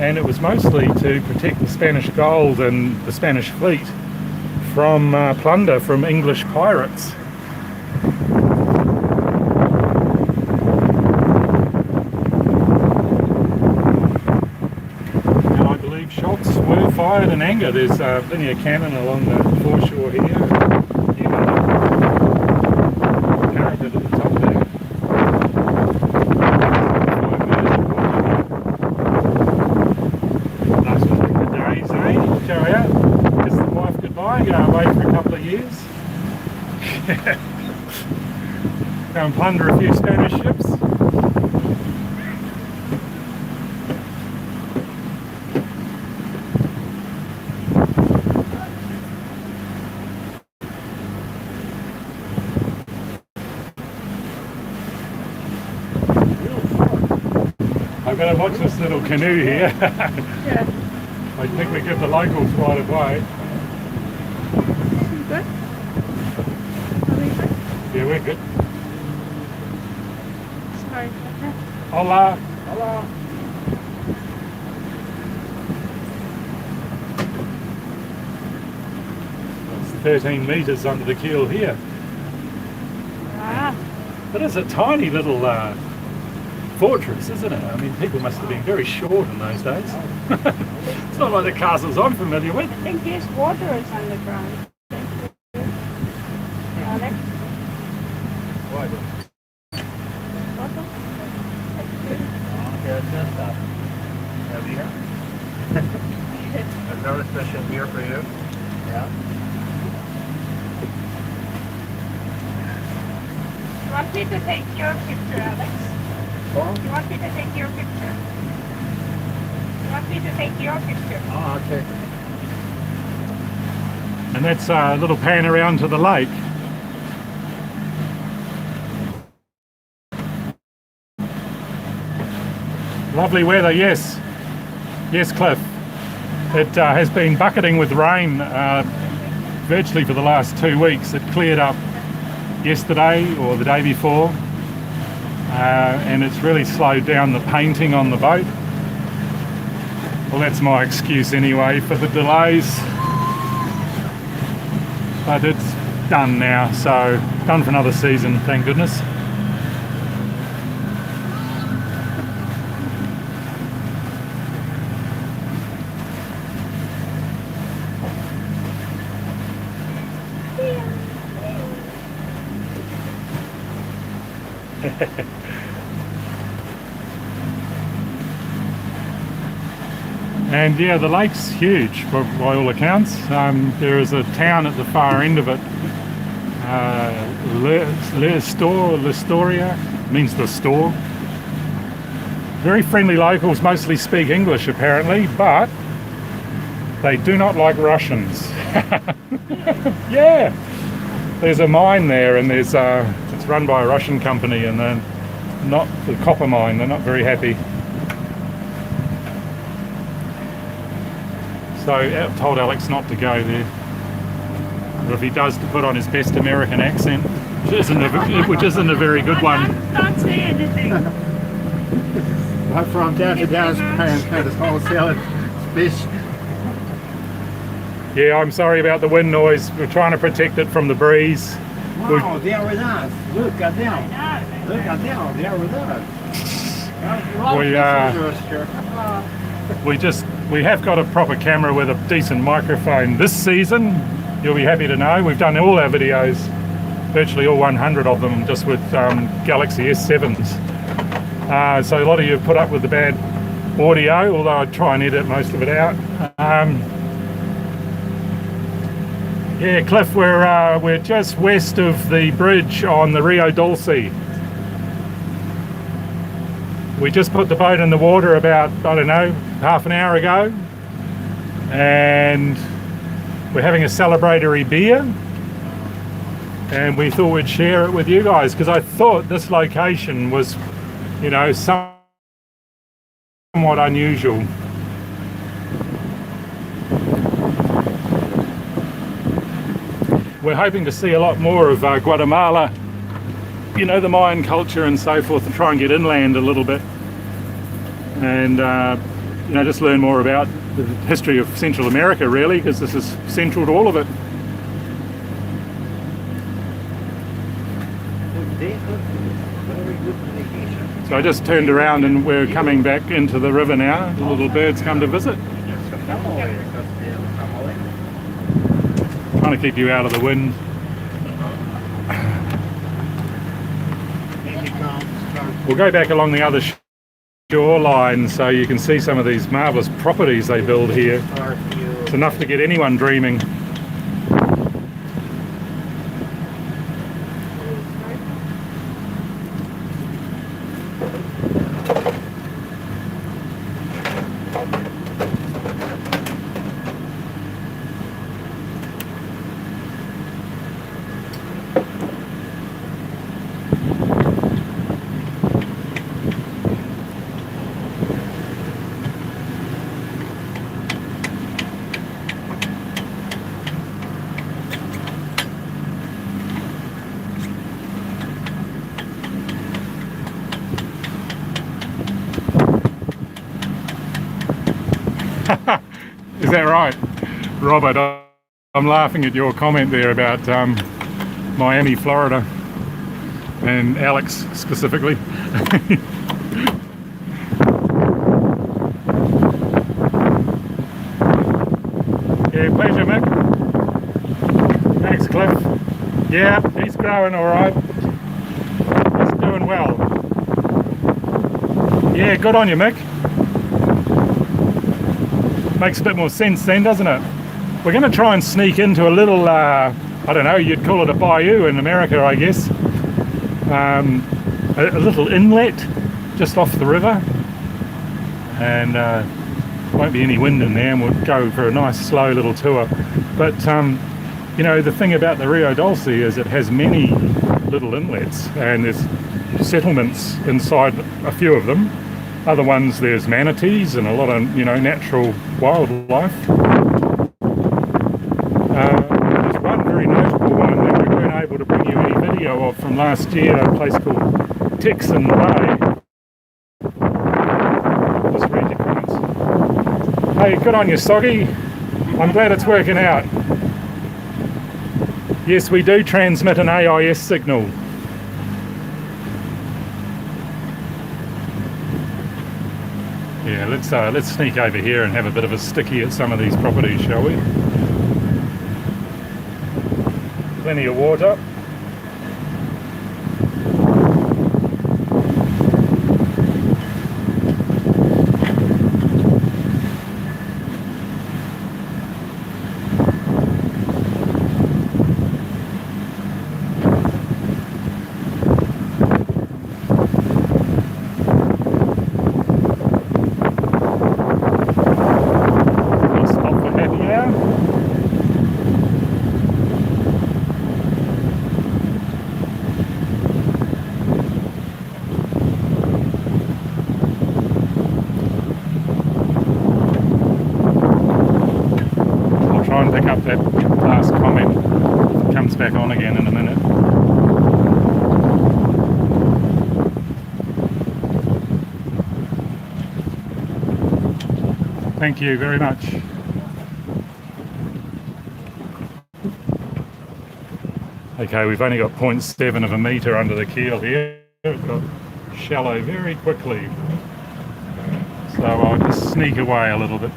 And it was mostly to protect the Spanish gold and the Spanish fleet from plunder from English pirates. And I believe shots were fired in anger. There's plenty of cannon along the foreshore here. Parapet at the top there. Nice one for the day, Zane. Carry out. Kiss the wife goodbye. Go away for a couple of years. Go and plunder a few Spanish ships. I'm going to watch this little canoe here. Yeah. I think we give the locals right away. You good? Are we good? Yeah, we're good. Sorry about that. Hola. Hola. 13 metres under the keel here. Ah, But it's a tiny little fortress, isn't it? I mean, people must have been very short in those days. It's not like the castles I'm familiar with. I think there's water is underground. Alex? What? Water? There's this stuff. Have you? Another special beer for you. Yeah. You want me to take your picture, Alex? Oh, You want me to take your picture? You want me to take your picture? oh, okay. And that's a little pan around to the lake. Lovely weather, yes. Yes, Cliff. It has been bucketing with rain virtually for the last 2 weeks. It cleared up yesterday or the day before, and it's really slowed down the painting on the boat. Well, that's my excuse anyway for the delays. But it's done now, so done for another season, thank goodness. And yeah, the lake's huge by all accounts. There is a town at the far end of it, Listoria, means the store. Very friendly locals, mostly speak English apparently, but they do not like Russians. Yeah, there's a mine there, and it's run by a Russian company, and they're not the copper mine. They're not very happy. So I told Alex not to go there. But if he does, to put on his best American accent, which isn't a very good one. Don't say anything. I'm from down to down kind of wholesale fish. Yeah, I'm sorry about the wind noise. We're trying to protect it from the breeze. Wow, they are with us. Look at them. I know. Look at them. They are with us. We have got a proper camera with a decent microphone this season. You'll be happy to know we've done all our videos, virtually all 100 of them, just with Galaxy S7s. So a lot of you have put up with the bad audio, although I try and edit most of it out. Yeah, Cliff, we're just west of the bridge on the Rio Dulce. We just put the boat in the water about, I don't know, half an hour ago, and we're having a celebratory beer, and we thought we'd share it with you guys, because I thought this location was, you know, somewhat unusual. We're hoping to see a lot more of Guatemala, you know, the Mayan culture and so forth, to try and get inland a little bit, and you know, just learn more about the history of Central America, really, because this is central to all of it. So I just turned around and we're coming back into the river now. The little birds come to visit. Trying to keep you out of the wind. We'll go back along the other shoreline so you can see some of these marvellous properties they build here. It's enough to get anyone dreaming. Is that right, Robert? I'm laughing at your comment there about Miami, Florida, and Alex specifically. Yeah, pleasure, Mick. Thanks, Cliff. Yeah, he's growing all right. He's doing well. Yeah, good on you, Mick. Makes a bit more sense then, doesn't it? We're going to try and sneak into a little, I don't know, you'd call it a bayou in America, I guess. A little inlet just off the river. And won't be any wind in there, and we'll go for a nice slow little tour. But you know, the thing about the Rio Dulce is it has many little inlets, and there's settlements inside a few of them. Other ones there's manatees and a lot of, you know, natural wildlife. There's one very notable one that we weren't able to bring you any video of from last year, a place called Texan Bay. Just read your comments. Hey, good on you, Soggy. I'm glad it's working out. Yes, we do transmit an AIS signal. Yeah, let's sneak over here and have a bit of a sticky at some of these properties, shall we? Plenty of water. Pick up that last comment. It comes back on again in a minute. Thank you very much. Okay, we've only got 0.7 of a metre under the keel here. It got shallow very quickly. So I'll just sneak away a little bit.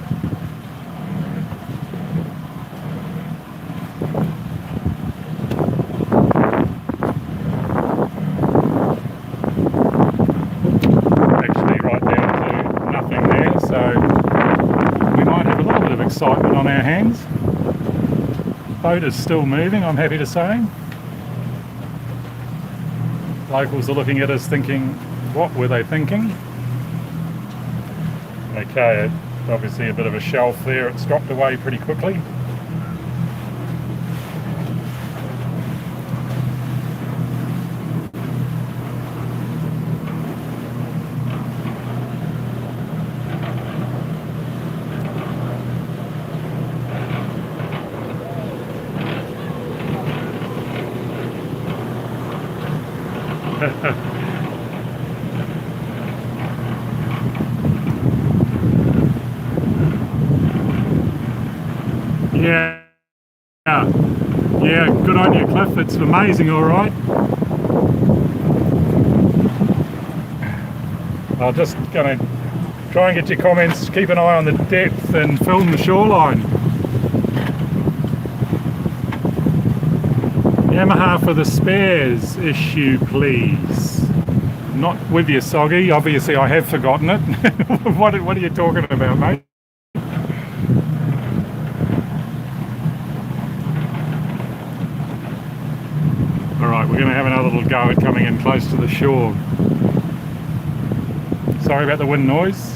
Excitement on our hands. Boat is still moving, I'm happy to say. Locals are looking at us thinking, what were they thinking? Okay, obviously a bit of a shelf there, it's dropped away pretty quickly. Yeah, good on you, Cliff. It's amazing, all right. I'm just going to try and get your comments, keep an eye on the depth and film the shoreline. Yamaha for the spares issue, please. Not with you, Soggy. Obviously, I have forgotten it. What are you talking about, mate? Alright, we're going to have another little go at coming in close to the shore. Sorry about the wind noise.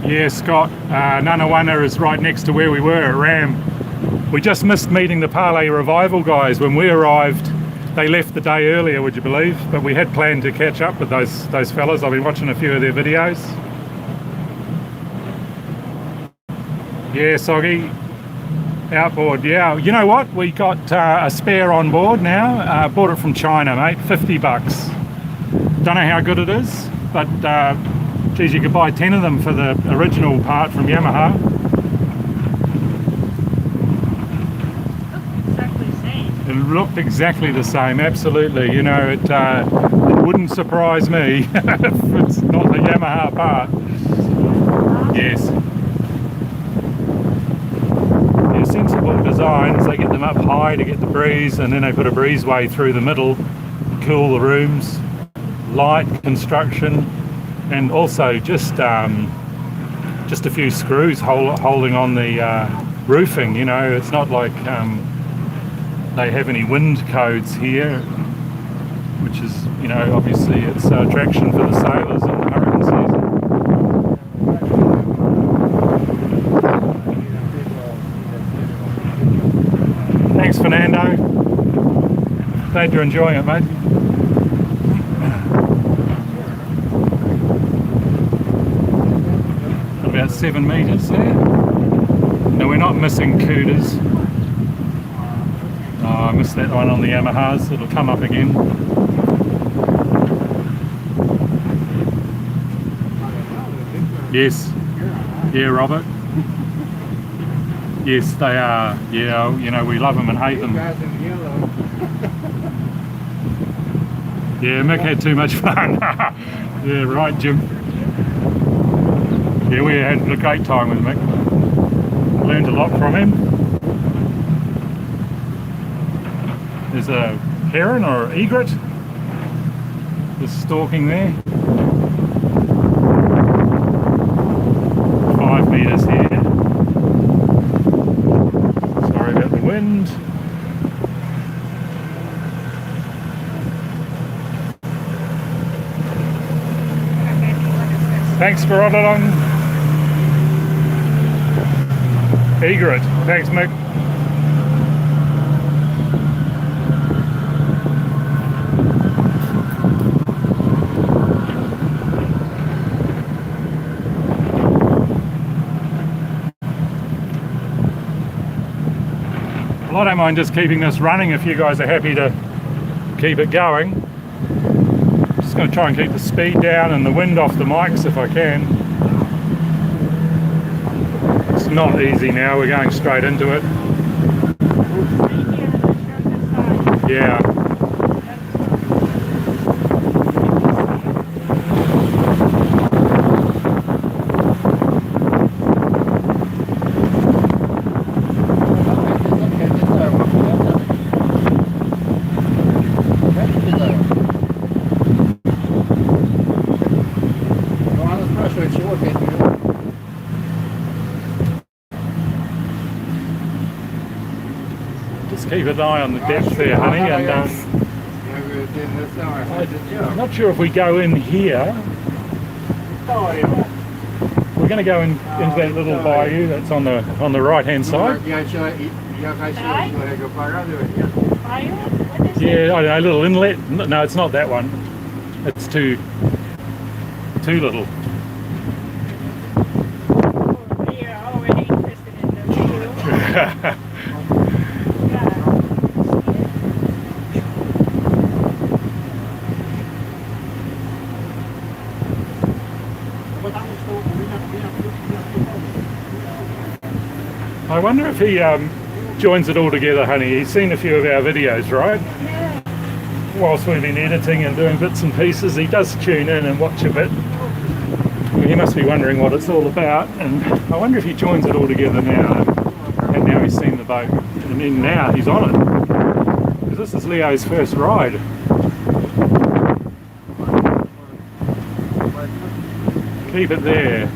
Yeah, Scott, Nunawanna is right next to where we were at RAM. We just missed meeting the Parlay Revival guys. When we arrived, they left the day earlier, would you believe? But we had planned to catch up with those fellas. I've been watching a few of their videos. Yeah, Soggy. Outboard, yeah. You know what? We got a spare on board now. Bought it from China, mate. 50 bucks. Don't know how good it is, but geez, you could buy 10 of them for the original part from Yamaha. Exactly the same. It looked exactly the same, absolutely. You know, it wouldn't surprise me if it's not the Yamaha part. Yes. Yeah, sensible designs. They get them up high to get the breeze, and then they put a breezeway through the middle, cool the rooms. Light construction, and also just a few screws holding on the roofing. You know, it's not like they have any wind codes here, which is, you know, obviously it's attraction for the sailors in the hurricane season. Thanks, Fernando. Glad you're enjoying it, mate. About 7 metres there. No, we're not missing cooters. Oh, I missed that one on the Yamahas. It'll come up again. Yes. Yeah, Robert. Yes, they are. Yeah, you know, we love them and hate them. Yeah, Mick had too much fun. Yeah, right, Jim. Yeah, we had a great time with Mick. Learned a lot from him. There's a heron or egret just stalking there. 5 metres here. Sorry about the wind. Thanks for rolling along. Egret. Thanks, Mick. Well, I don't mind just keeping this running if you guys are happy to keep it going. Just going to try and keep the speed down and the wind off the mics if I can. It's not easy now, we're going straight into it. Yeah. Keep an eye on the depth there, honey, and I'm not sure if we go in here. We're going to go into that little bayou that's on the right hand side. Yeah, I don't know, a little inlet. No, it's not that one. It's too little. We are already interested in those two. I wonder if he joins it all together, honey. He's seen a few of our videos, right? Yeah. Whilst we've been editing and doing bits and pieces, he does tune in and watch a bit. He must be wondering what it's all about, and I wonder if he joins it all together now. And now he's seen the boat, and then now he's on it. Because this is Leo's first ride. Keep it there.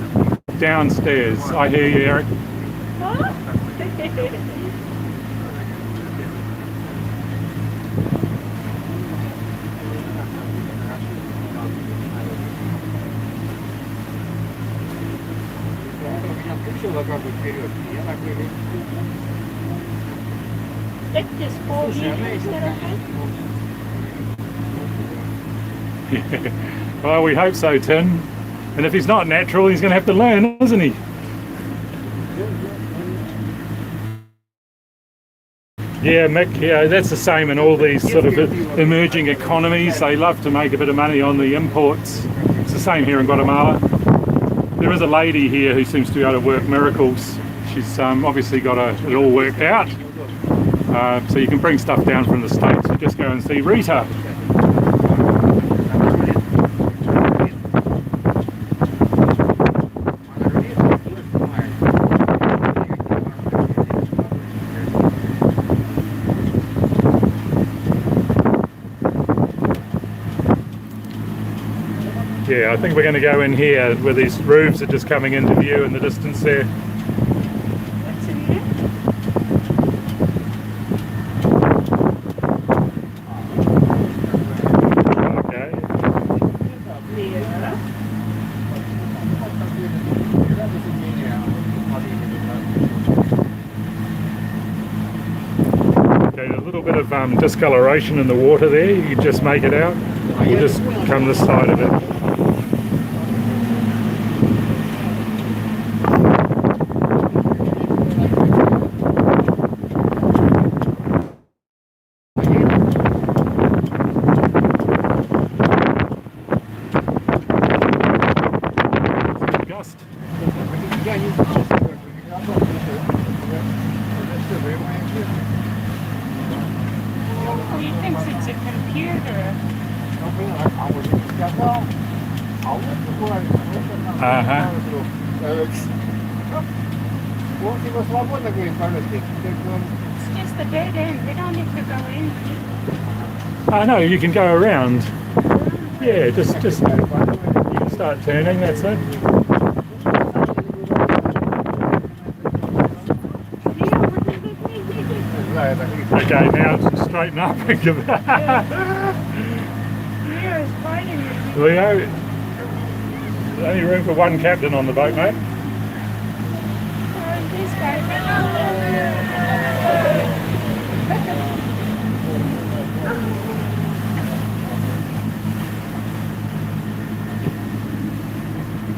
Downstairs. I hear you, Eric. Take this 4 meters, is that okay? Well, we hope so, Tim. And if he's not natural, he's going to have to learn, isn't he? Yeah, Mick, yeah, that's the same in all these sort of emerging economies. They love to make a bit of money on the imports. It's the same here in Guatemala. There is a lady here who seems to be able to work miracles. She's obviously got it all worked out. So you can bring stuff down from the States. You just go and see Rita. Yeah, I think we're going to go in here where these roofs are just coming into view in the distance there. What's in here? Okay. Okay, a little bit of discoloration in the water there. You can just make it out. We'll just come this side of it. He thinks it's a computer. Uh-huh. It's just a dead end. We don't need to go in. I know, you can go around. Yeah, just you can start turning, that's it. Okay, now straighten up and give it. Leo is fighting with me. Leo, there's only room for one captain on the boat, mate. Oh, this guy.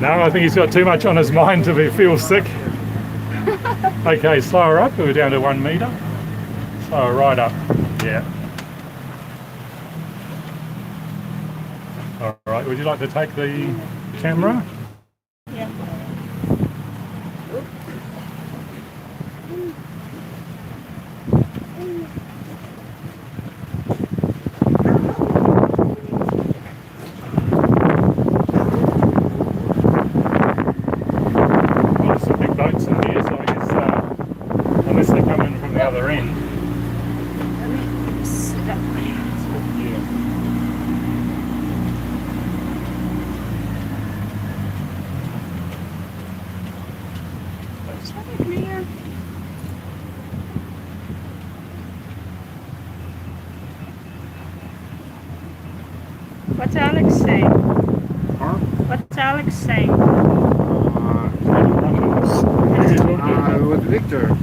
No, I think he's got too much on his mind to feel sick. Okay, slow her up. We're down to 1 metre. Slow her right up. Yeah. All right. Would you like to take the camera? Yeah. Well, there's some big boats in here, so I guess unless they come in from the other end. Let me sit up. Yeah. Stop it, Leo. What's Alex saying? Huh? What's Alex saying? With Victor. Oh,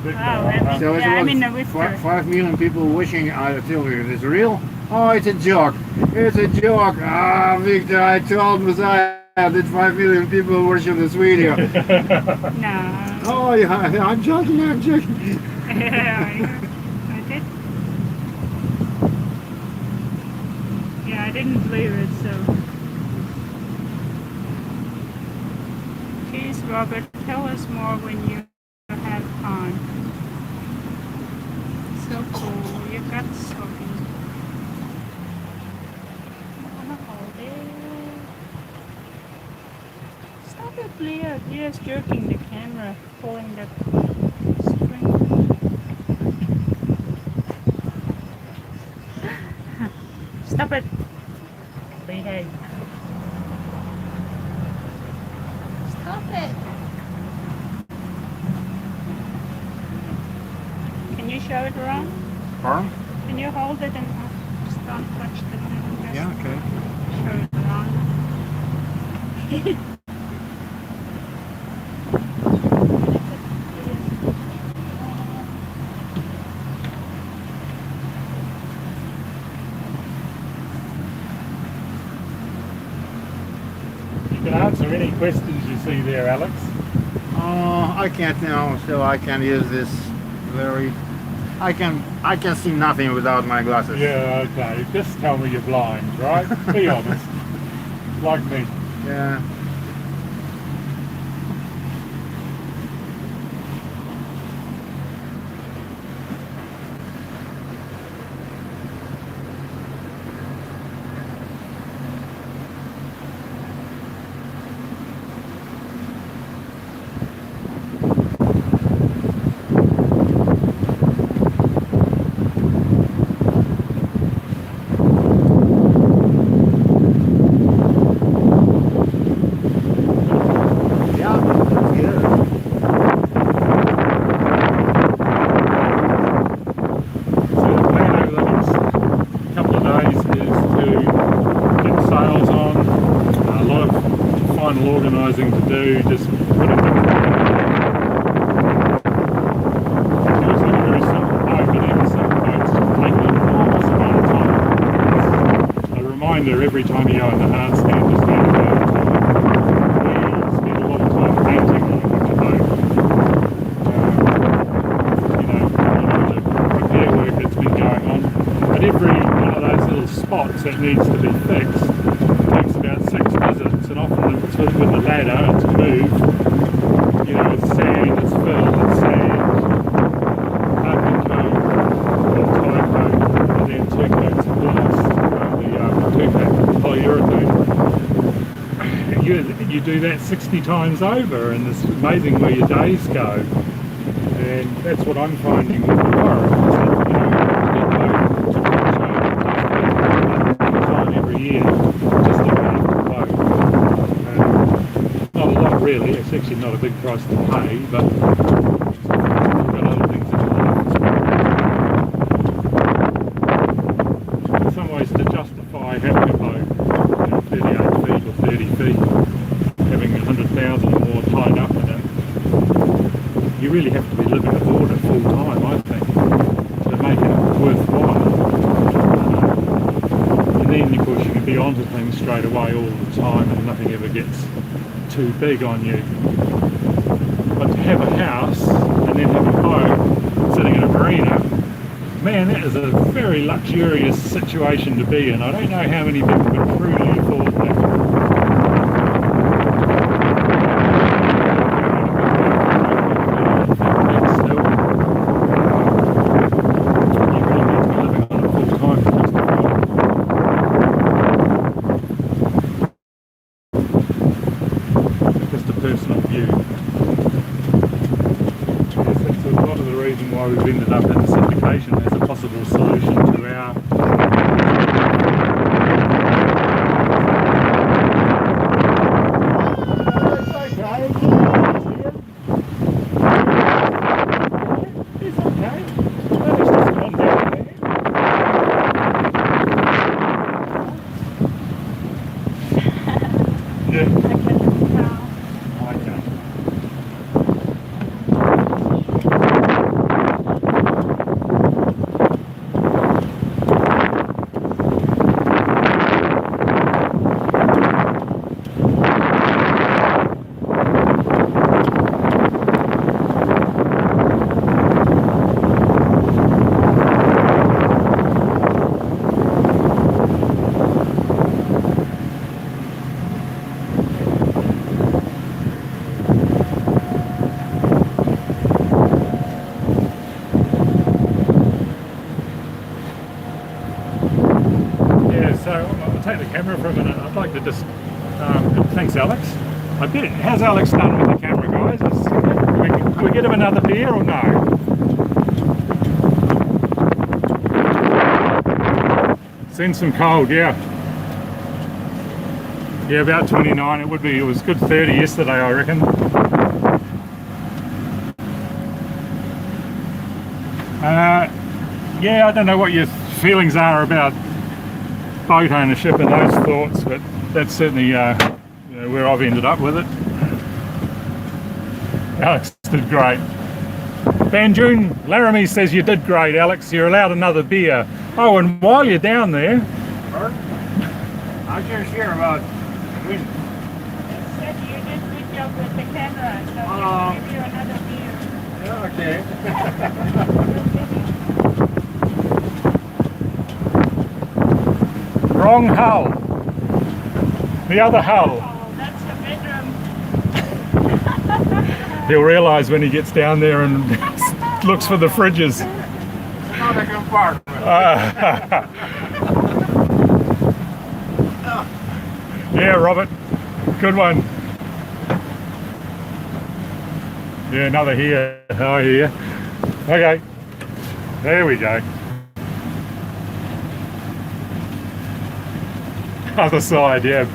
So it yeah, I was mean, with her. 5 million people wishing Tilly. Is it real? Oh, it's a joke. It's a joke. Ah, Victor, I told Zaya that 5 million people watching this video. No. Oh, yeah, I'm joking. Yeah, I did. Yeah, I didn't believe it, so. Jeez, Robert, tell us more when you have time. So cool, you got something. Wanna hold it? Stop it, Leo. Leo's jerking the camera, pulling the string. Stop it. Behave. Stop it. Can you show it around? Huh? Can you hold it and just don't touch the thing? Just Yeah, okay. show it around. can answer any questions you see there, Alex. I can't now, so I can use this very. I can see nothing without my glasses. Yeah, okay. Just tell me you're blind, right? Be honest. Like me. Yeah. Organising to do, just put it it's not a very simple boat, but even simple boats take an enormous amount of time. A reminder every time you go in the handstand, just go to we spend a lot of time painting on the boat. The repair work that's been going on, but every one of those little spots that needs to be fixed takes about 6 visits, and often it's with the ladder, it's moved, it's sand, it's filled, it's sand, carpet coat, or tie coat, and then 2 coats of glass, the 2 coats of polyurethane. You do that 60 times over, and it's amazing where your days go. And that's what I'm finding with the Warren, is that, time every year, just looking after the boat. Not a lot really, it's actually not a big price to pay, but we've got other things in life. In some ways, to justify having a boat 38 feet or 30 feet, having 100,000 or more tied up in it, you really have to be living aboard it full time, I think, to make it worthwhile. And then, of course, you can be onto things straight away all the time, and nothing ever gets too big on you. But to have a house and then have a boat sitting in a marina, man, that is a very luxurious situation to be in. I don't know how many people could truly afford that. Why we've ended up in syndication as a possible solution to our take the camera for a minute. I'd like to just thanks Alex. I bet how's Alex done with the camera, guys? Can we get him another beer or no? Send some cold, yeah. Yeah, about 29 it would be. It was good 30 yesterday, I reckon. Yeah, I don't know what your feelings are about boat ownership and those thoughts, but that's certainly where I've ended up with it. Alex did great. Banjun Laramie says you did great, Alex. You're allowed another beer. Oh, and while you're down there, I just hear about said you did good job with the camera, so Oh. we'll give you another view. Yeah, okay. Wrong hull. The other hull. Oh, that's the bedroom. He'll realise when he gets down there and looks for the fridges. Another compartment. Yeah, Robert. Good one. Yeah, another here. Oh, here. Okay. There we go. Other side, yeah.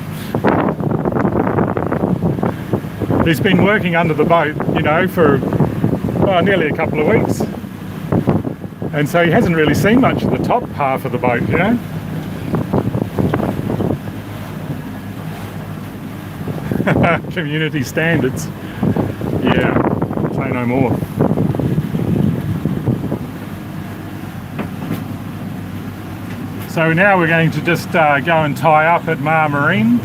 He's been working under the boat, you know, for nearly a couple of weeks. And so he hasn't really seen much of the top half of the boat, you know. Community standards. Yeah, say no more. So now we're going to just go and tie up at MAR Marina.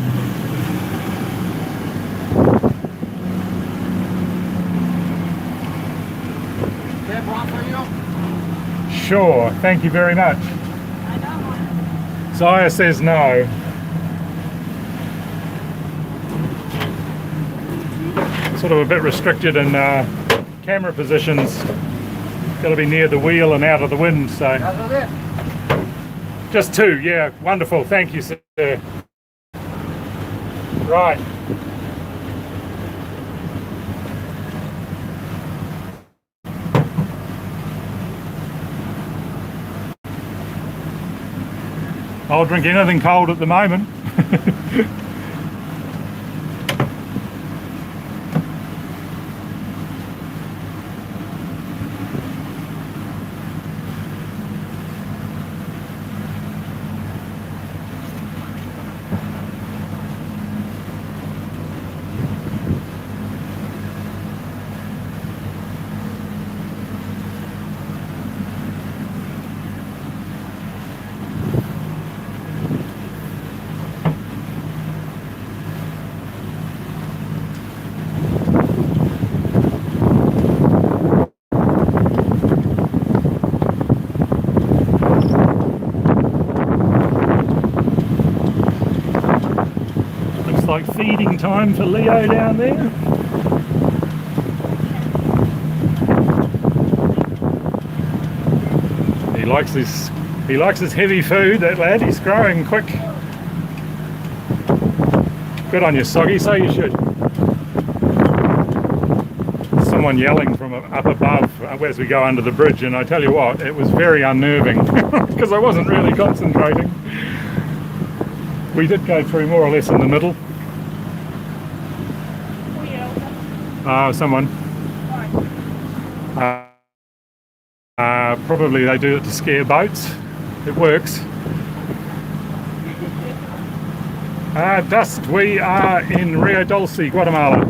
That one for you? Sure, thank you very much. I don't want it. Zaya says no. Sort of a bit restricted in camera positions. Got to be near the wheel and out of the wind, so. That's it. Just two, yeah, wonderful, thank you, sir. Right. I'll drink anything cold at the moment. Like feeding time for Leo down there. He likes his heavy food, that lad. He's growing quick. Good on you, Soggy, so you should. Someone yelling from up above as we go under the bridge, and I tell you what, it was very unnerving because I wasn't really concentrating. We did go through more or less in the middle. Someone. Probably they do it to scare boats. It works. Dust, we are in Rio Dulce, Guatemala.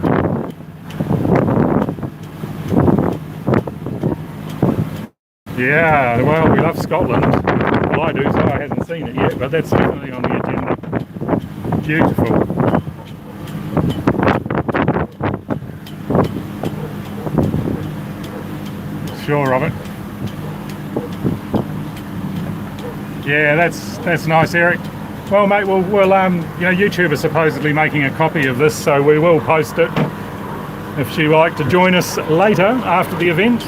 Yeah, well, we love Scotland. Well, I do, so I haven't seen it yet, but that's definitely on the agenda. Beautiful. Sure, Robert. Yeah, that's nice, Eric. Well, mate, we'll you know, YouTube is supposedly making a copy of this, so we will post it if she'd like to join us later after the event.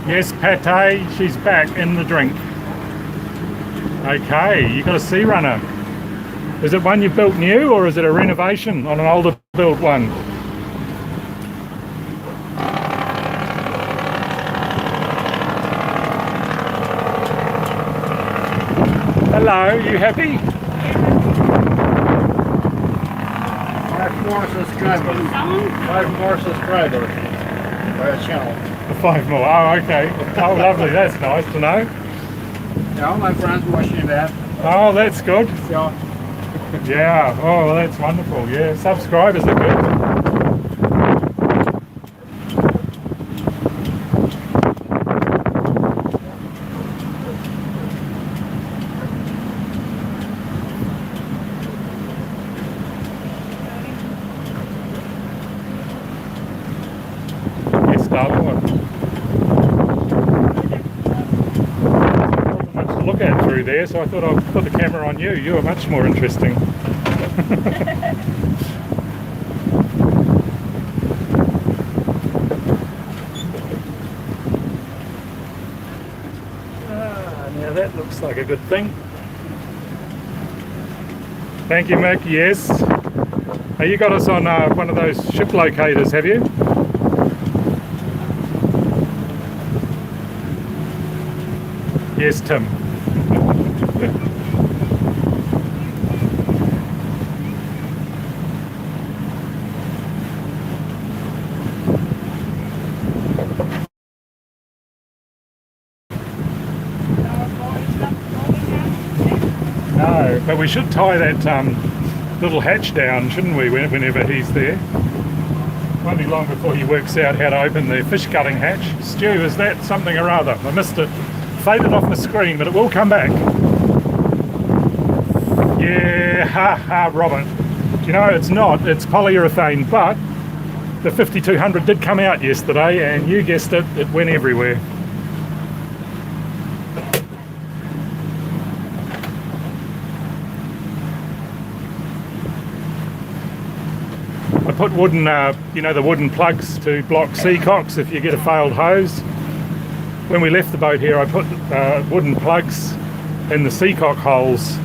Yes, Pate, she's back in the drink. Okay, you got a sea runner. Is it one you built new, or is it a renovation on an older built one? Hello, you happy? 5 more subscribers. 5 more subscribers for a channel. 5 more. Oh, okay. Oh, lovely. That's nice to know. Yeah, all my friends watching that. Oh, that's good. So, Yeah. Oh, well, that's wonderful. Yeah. Subscribers are good. to look at through there, so I thought I'd put the camera on you. You are much more interesting. Now that looks like a good thing. Thank you, Mick. Yes. Hey, you got us on one of those ship locators, have you? Yes, Tim. No, but we should tie that little hatch down, shouldn't we, whenever he's there? Won't be long before he works out how to open the fish gutting hatch. Stu, is that something or other? I missed it. Faded off the screen, but it will come back. Yeah, ha ha, Robert. You know, it's not, it's polyurethane, but the 5200 did come out yesterday, and you guessed it, it went everywhere. I put wooden, you know, the wooden plugs to block seacocks if you get a failed hose. When we left the boat here, I put wooden plugs in the seacock holes,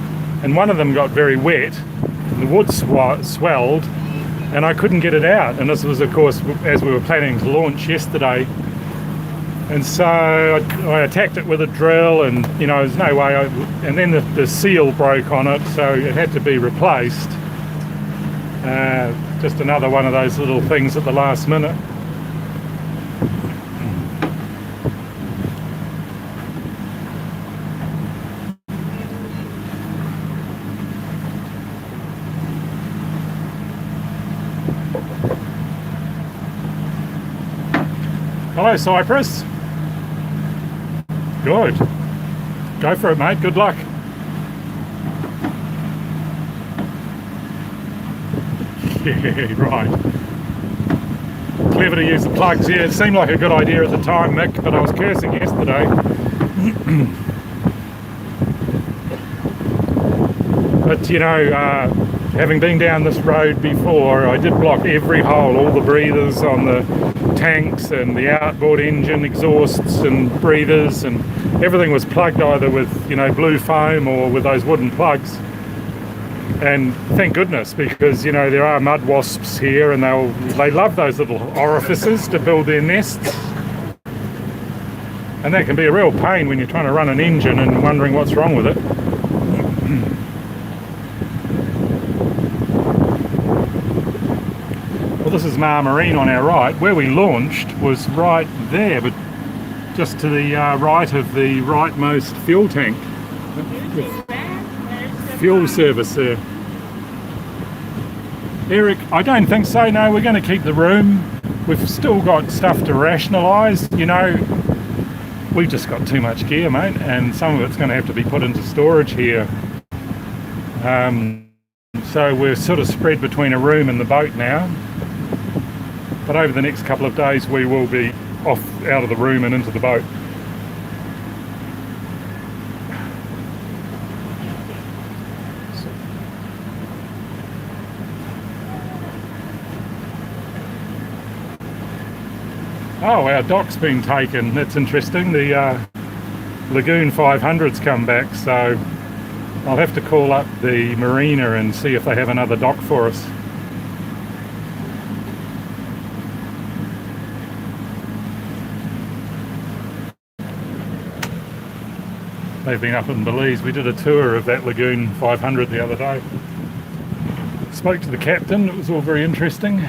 and one of them got very wet, and the wood swelled, and I couldn't get it out. And this was, of course, as we were planning to launch yesterday. And so I attacked it with a drill, and, you know, there's no way and then the seal broke on it, so it had to be replaced. Just another one of those little things at the last minute. Hello, Cyprus. Good. Go for it, mate. Good luck. Yeah, right. Clever to use the plugs. Yeah, it seemed like a good idea at the time, Mick, but I was cursing yesterday. But, you know, having been down this road before, I did block every hole, all the breathers on the tanks and the outboard engine exhausts and breathers, and everything was plugged either with, you know, blue foam or with those wooden plugs. And thank goodness, because, you know, there are mud wasps here, and they love those little orifices to build their nests. And that can be a real pain when you're trying to run an engine and wondering what's wrong with it. Well, this is MAR Marina on our right. Where we launched was right there, but just to the right of the rightmost fuel tank. Fuel service there. Eric, I don't think so. No, we're going to keep the room. We've still got stuff to rationalise. You know, we've just got too much gear, mate, and some of it's going to have to be put into storage here. So we're sort of spread between a room and the boat now. But over the next couple of days, we will be off out of the room and into the boat. Oh, our dock's been taken. That's interesting. The Lagoon 500's come back, so I'll have to call up the marina and see if they have another dock for us. They've been up in Belize. We did a tour of that Lagoon 500 the other day. Spoke to the captain. It was all very interesting.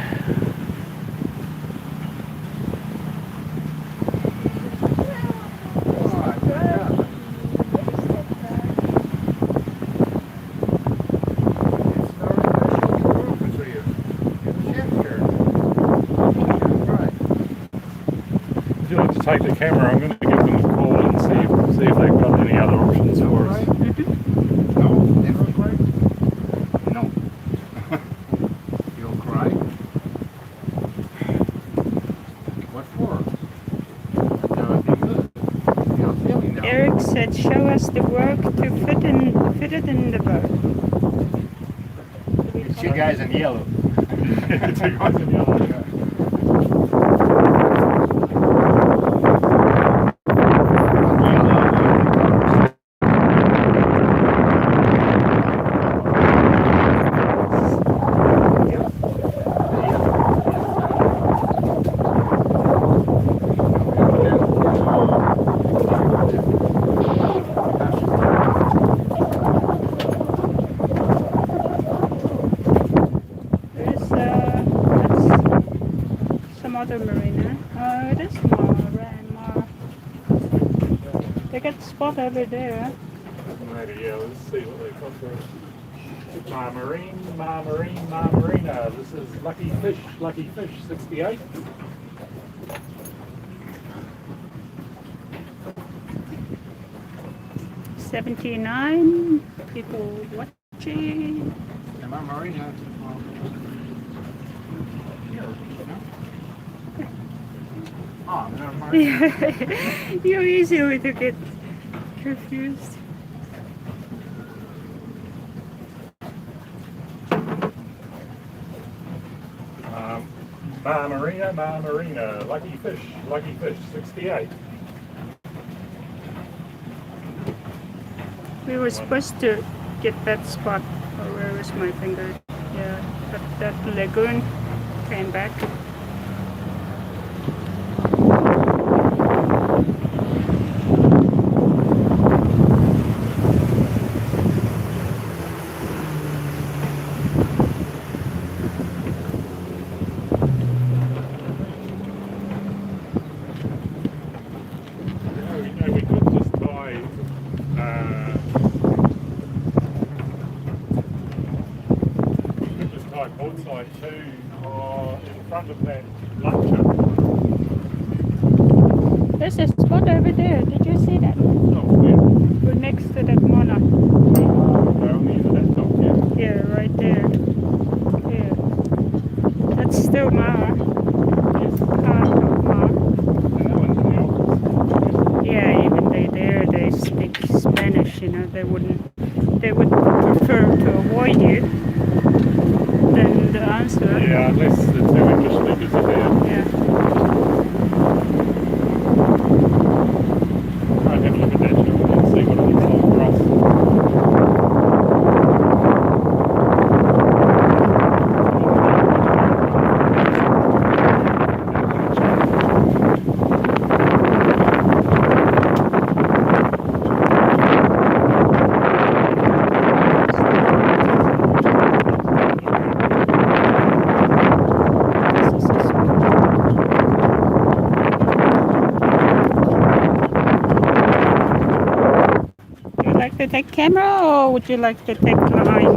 If you'd like to take the camera, I'm going to give them a call and see if they've got any other options for us. No, never cry. No. You'll cry. What for? Now I feel good. You're feeling now. Eric said, show us the world. broke to fit it in the boat. Two guys in yellow. Two guys in yellow, yeah. Other marina. Oh, it is RAM MAR. They got spot over there. Maybe, yeah, let's see what they come through. MAR Marina. This is Luckyfish 68. $79 people watching. MAR Marina. Oh, MAR Marina. You're easy to get confused. MAR Marina, Luckyfish 68. We were supposed to get that spot. Oh, where is my finger? Yeah, that lagoon came back. We could just tie broadside to in front of that luncher. There's a spot over there. Did you see that? Oh, where? We're next to that monarch. They're on the end of that top, yeah. Yeah, right there. Yeah. That's still MAR. Yes. Part of MAR. And that one's in the office. Yeah, even they speak Spanish, you know, they would prefer to avoid you than the answer. Yeah, unless the two English speakers are there. Yeah. I'll have a look at that shot and see what it looks like for us. To take camera, or would you like to take line?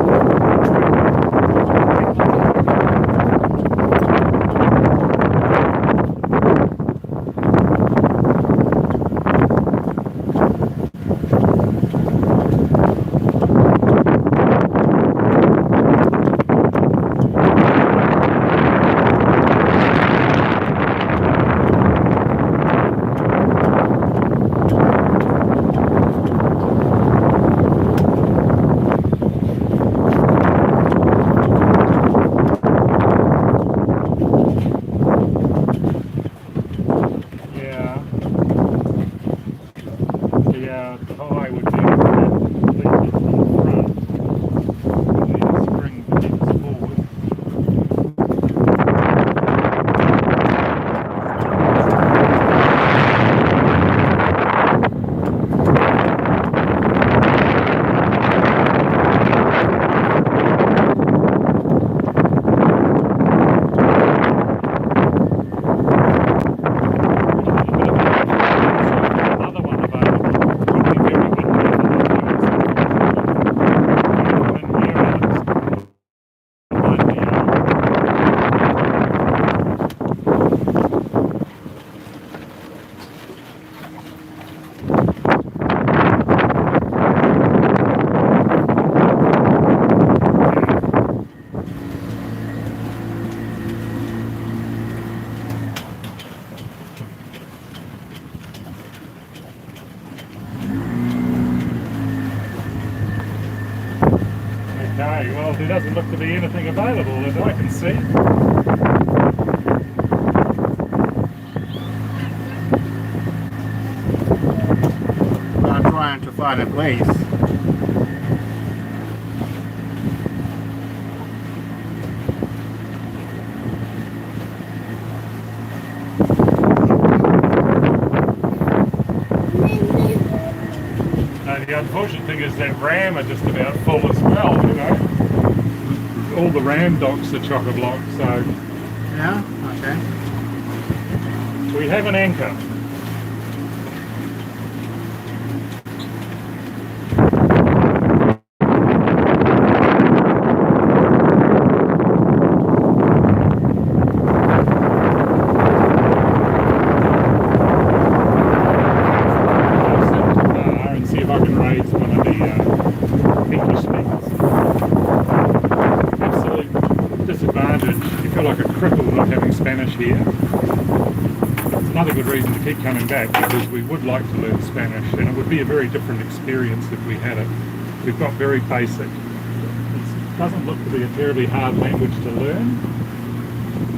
Okay, well there doesn't look to be anything available as I can see. I'm trying to find a place. The unfortunate thing is that RAM are just about full as well, you know. All the RAM docks are chock-a-block, so Yeah, okay. we have an anchor. And see if I can raise one of the English speakers. Absolute disadvantage. You feel like a cripple not having Spanish here. It's another good reason to keep coming back, because we would like to learn Spanish, and it would be a very different experience if we had it. We've got very basic. It doesn't look to be a terribly hard language to learn.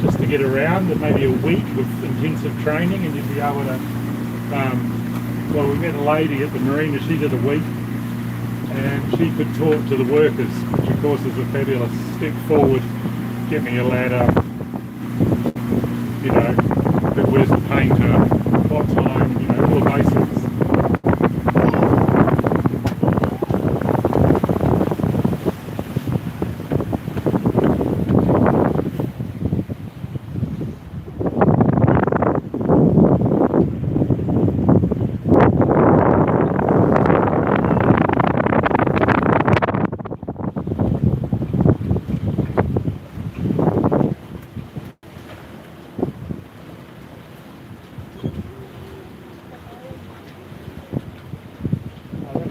Just to get around, and maybe a week with intensive training, and you'd be able to. Well, we met a lady at the marina. She did a week, and she could talk to the workers, which of course is a fabulous step forward. Get me a ladder, you know, where's the painter, what time, you know, all the basics.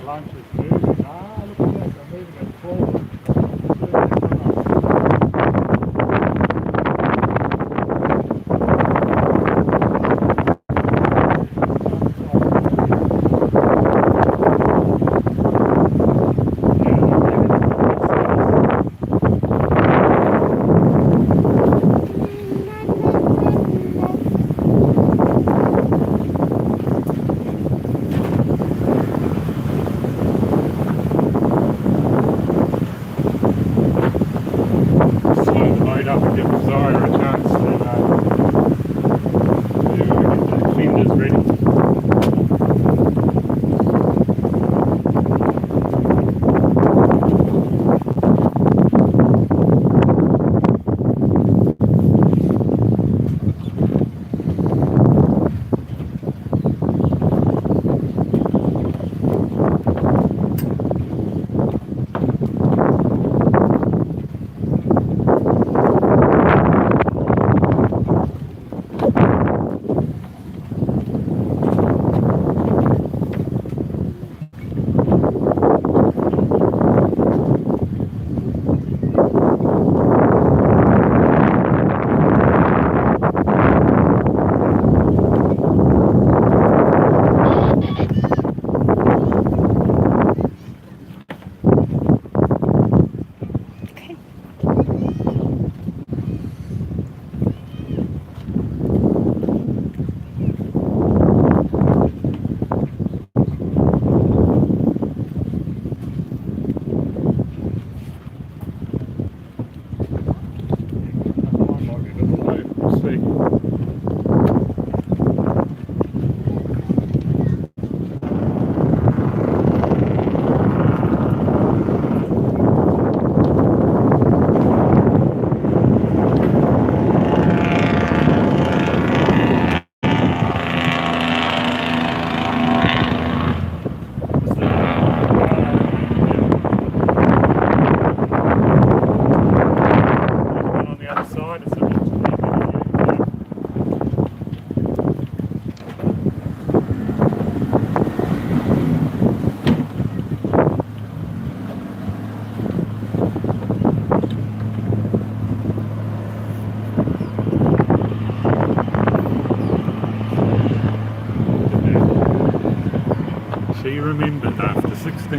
Lunch is moving. Ah, look at that, they're moving it forward.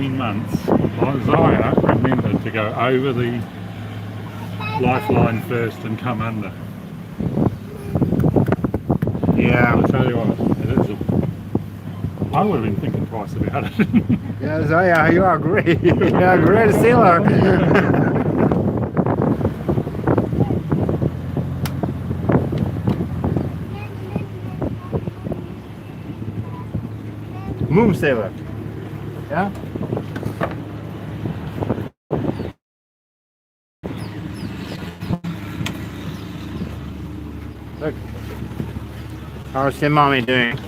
18 months, Zaya remembered to go over the lifeline first and come under. Yeah. I'll tell you what, it is I would have been thinking twice about it. Yeah, Zaya, you are great. You are a great sailor. Moon sailor. Yeah? Look. How's the mommy doing?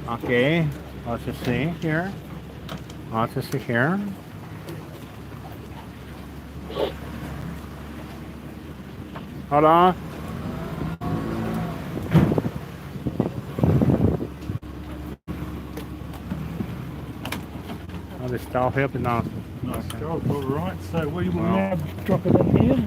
Okay. Let's just see here. Let's just see here. Hold on. I'll just stop helping now. Nice job, all right. So we will now drop it in here.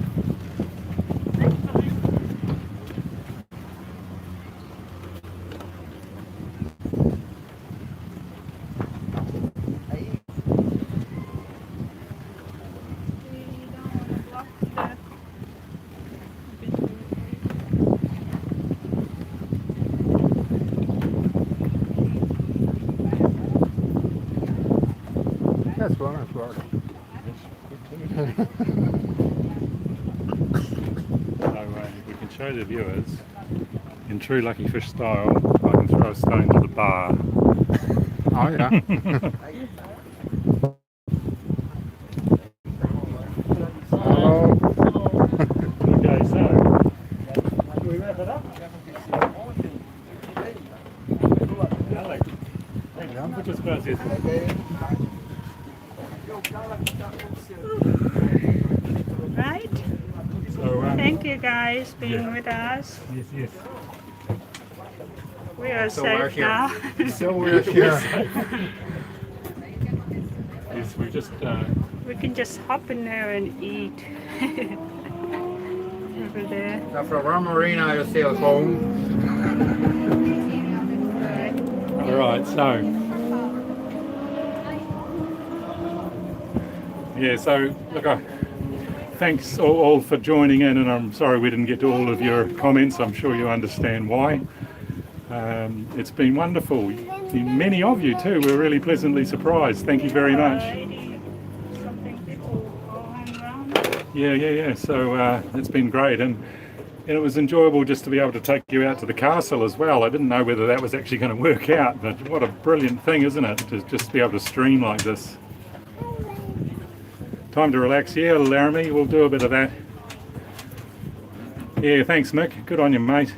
That's one, that's one. So we can show the viewers, in true Luckyfish style, I can throw a stone to the bar. Oh yeah. Hello. Okay, so, can we wrap it up? Alex, hang on, put your spurs here. Right? So, Thank you guys being with us. yes, yes. We are So we're safe here. now. So we're here. Yes, we just, We can just hop in there and eat. Over there. So from RAM Marina, you sail home. Right. alright, so. Yeah, so, look, thanks all for joining in, and I'm sorry we didn't get to all of your comments. I'm sure you understand why. It's been wonderful. Many of you too were really pleasantly surprised. Thank you very much. Something people all hang around. Yeah. So it's been great, and it was enjoyable just to be able to take you out to the castle as well. I didn't know whether that was actually going to work out, but what a brilliant thing, isn't it, to just be able to stream like this. Time to relax. Yeah, Laramie, we'll do a bit of that. Yeah, thanks, Mick. Good on you, mate.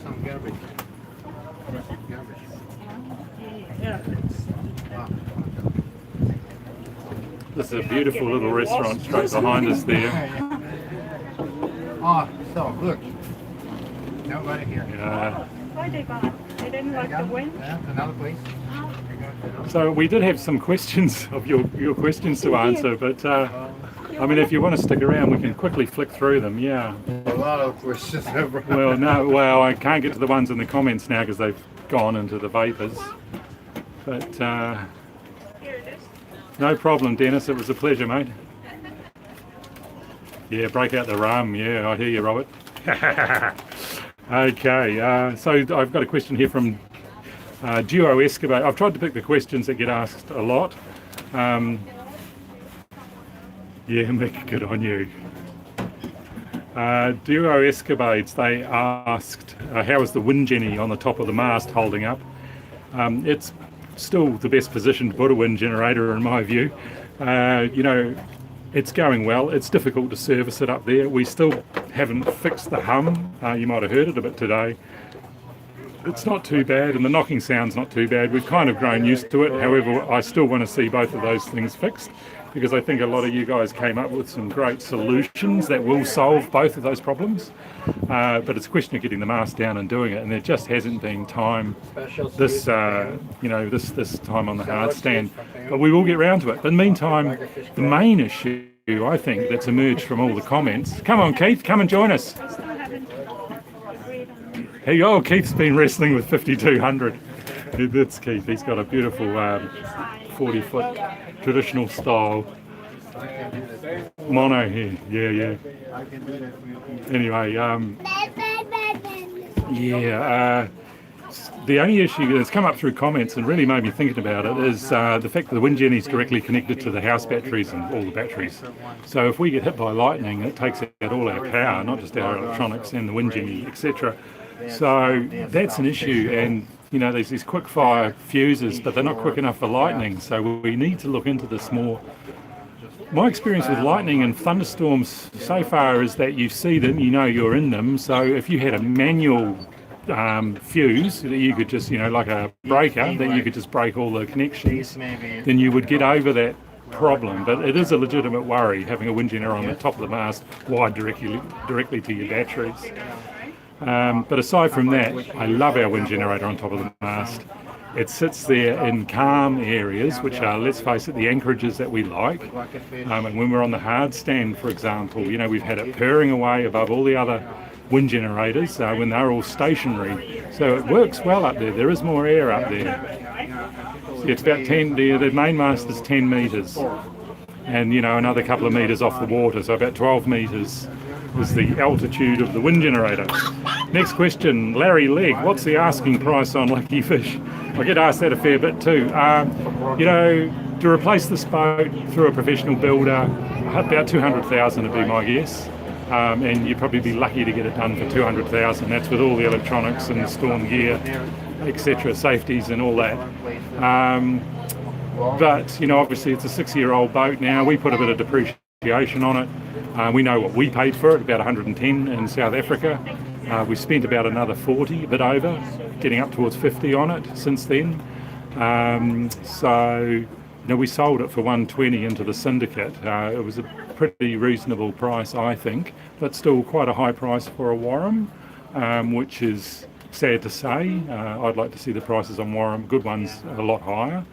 Some garbage. This is a beautiful little restaurant straight behind us there. Oh, so look. Nobody here. Why they gone? They didn't like the wind? Yeah, another place. So we did have some questions of your questions to answer, but I mean, if you want to stick around, we can quickly flick through them. Yeah. A lot of questions. Well, no. Well, I can't get to the ones in the comments now because they've gone into the vapors. But Here it is. no problem, Dennis. It was a pleasure, mate. Yeah, break out the rum. Yeah, I hear you, Robert. Okay. So I've got a question here from Duo Excavate. I've tried to pick the questions that get asked a lot. Yeah, Mick, good on you. Duo Excavates, they asked, how is the wind Genie on the top of the mast holding up? It's still the best positioned Buddha wind generator in my view. You know, it's going well. It's difficult to service it up there. We still haven't fixed the hum. You might have heard it a bit today. It's not too bad, and the knocking sound's not too bad. We've kind of grown used to it. However, I still want to see both of those things fixed, because I think a lot of you guys came up with some great solutions that will solve both of those problems. But it's a question of getting the mast down and doing it, and there just hasn't been time this time on the hard stand. But we will get round to it. But in the meantime, the main issue I think, that's emerged from all the comments. Come on, Keith, come and join us. I still haven't agreed on Here you go. Keith's been wrestling with 5200. That's Keith. He's got a beautiful 40-foot traditional style mono here. Yeah. Anyway, the only issue that's come up through comments and really made me thinking about it is the fact that the wind Genie is directly connected to the house batteries and all the batteries. So if we get hit by lightning, it takes out all our power, not just our electronics and the wind Genie, etc. So that's an issue, and you know, there's these quick fire fuses, but they're not quick enough for lightning, so we need to look into this more. My experience with lightning and thunderstorms so far is that you see them, you know you're in them, so if you had a manual fuse that you could just, you know, like a breaker, that you could just break all the connections, then you would get over that problem. But it is a legitimate worry having a wind generator on the top of the mast wired directly to your batteries. But aside from that, I love our wind generator on top of the mast. It sits there in calm areas, which are, let's face it, the anchorages that we like. And when we're on the hard stand, for example, you know, we've had it purring away above all the other wind generators when they're all stationary. So it works well up there. There is more air up there. See, it's about 10, the main mast is 10 metres. And, you know, another couple of metres off the water, so about 12 metres is the altitude of the wind generator. Next question, Larry Legg, what's the asking price on Luckyfish? I get asked that a fair bit too. You know, to replace this boat through a professional builder, about 200,000 would be my guess. And you'd probably be lucky to get it done for 200,000. That's with all the electronics and the storm gear, etc., safeties and all that. But, you know, obviously it's a 6-year-old boat now. We put a bit of depreciation on it. We know what we paid for it, about 110 in South Africa. We spent about another 40, a bit over, getting up towards 50 on it since then. So, you know, we sold it for 120 into the syndicate. It was a pretty reasonable price, I think, but still quite a high price for a Warram, which is sad to say. I'd like to see the prices on Warram, good ones, a lot higher.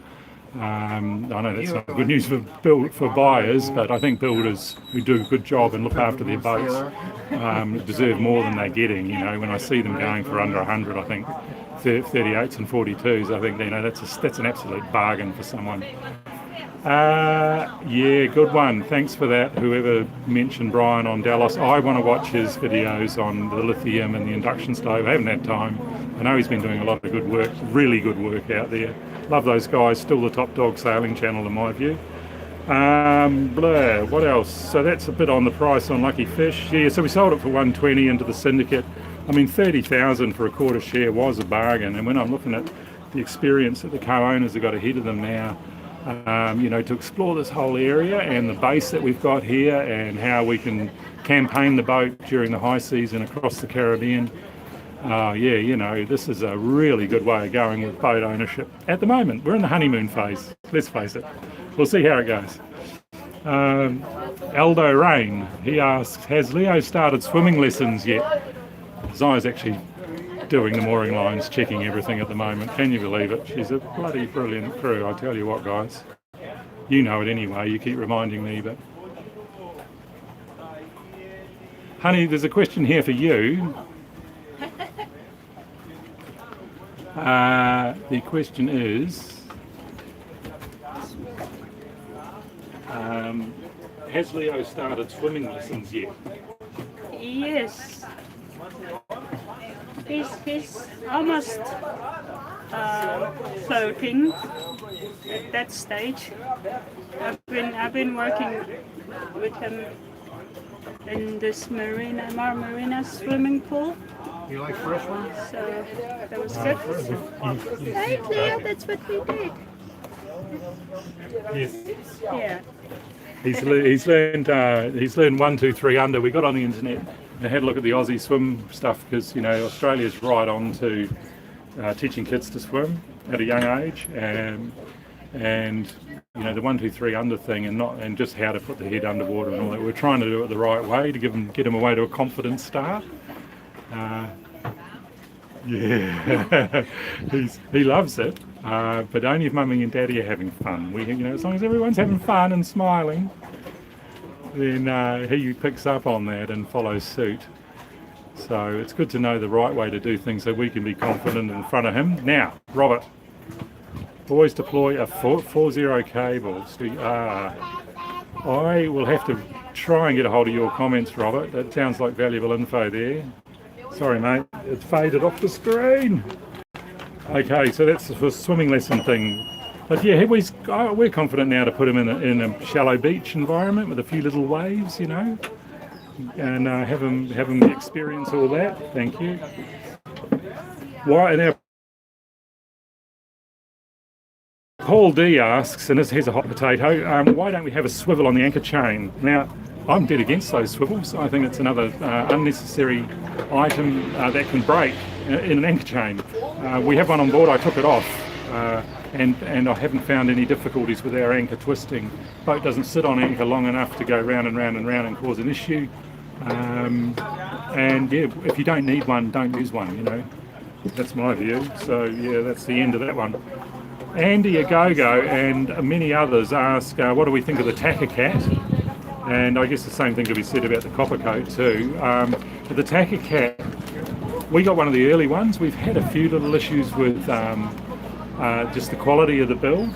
I know that's not good news for buyers, but I think builders who do a good job and look after their boats deserve more than they're getting. You know, when I see them going for under 100, I think 38s and 42s, I think, you know, that's an absolute bargain for someone. Yeah, good one. Thanks for that. Whoever mentioned Brian on Dallas, I want to watch his videos on the lithium and the induction stove. I haven't had time. I know he's been doing a lot of good work, really good work out there. Love those guys. Still the top dog sailing channel in my view. What else? So that's a bit on the price on Luckyfish. Yeah, so we sold it for 120 into the syndicate. I mean, 30,000 for a quarter share was a bargain. And when I'm looking at the experience that the co-owners have got ahead of them now, you know, to explore this whole area and the base that we've got here and how we can campaign the boat during the high season across the Caribbean. Yeah, you know, this is a really good way of going with boat ownership. At the moment, we're in the honeymoon phase, let's face it. We'll see how it goes. Aldo Rain, he asks, has Leo started swimming lessons yet? Zaya's actually doing the mooring lines, checking everything at the moment. Can you believe it? She's a bloody brilliant crew, I tell you what, guys. You know it anyway, you keep reminding me, but... Honey, there's a question here for you. The question is, has Leo started swimming lessons yet? Yes. He's almost floating at that stage. I've been working with him in this marina, MAR Marina swimming pool. You like fresh ones? So that was good. Right, Leo, that's what we did. Yes. Yeah. He's learned 1, 2, 3 under. We got on the internet and had a look at the Aussie swim stuff because, you know, Australia's right on to teaching kids to swim at a young age, and you know, the 1, 2, 3 under thing, and just how to put the head underwater and all that. We're trying to do it the right way to get him away to a confident start. Yeah, he loves it, but only if mummy and daddy are having fun. You know, as long as everyone's having fun and smiling. then he picks up on that and follows suit. So it's good to know the right way to do things so we can be confident in front of him. Now, Robert, always deploy a 40 cable. I will have to try and get a hold of your comments, Robert. That sounds like valuable info there. Sorry, mate, it's faded off the screen. Okay, so that's the swimming lesson thing. But yeah, we're confident now to put him in a shallow beach environment with a few little waves, you know, and have him experience all that. Thank you. Now, Paul D asks, and here's a hot potato, why don't we have a swivel on the anchor chain? Now, I'm dead against those swivels. I think it's another unnecessary item that can break in an anchor chain. We have one on board. I took it off, and I haven't found any difficulties with our anchor twisting. Boat doesn't sit on anchor long enough to go round and round and round and cause an issue. And yeah, if you don't need one, don't use one, you know. That's my view. So yeah, that's the end of that one. Andy Agogo and many others ask, what do we think of the Tacker Cat? And I guess the same thing could be said about the Copper Coat too. The Tacker Cat, we got one of the early ones. We've had a few little issues with just the quality of the build.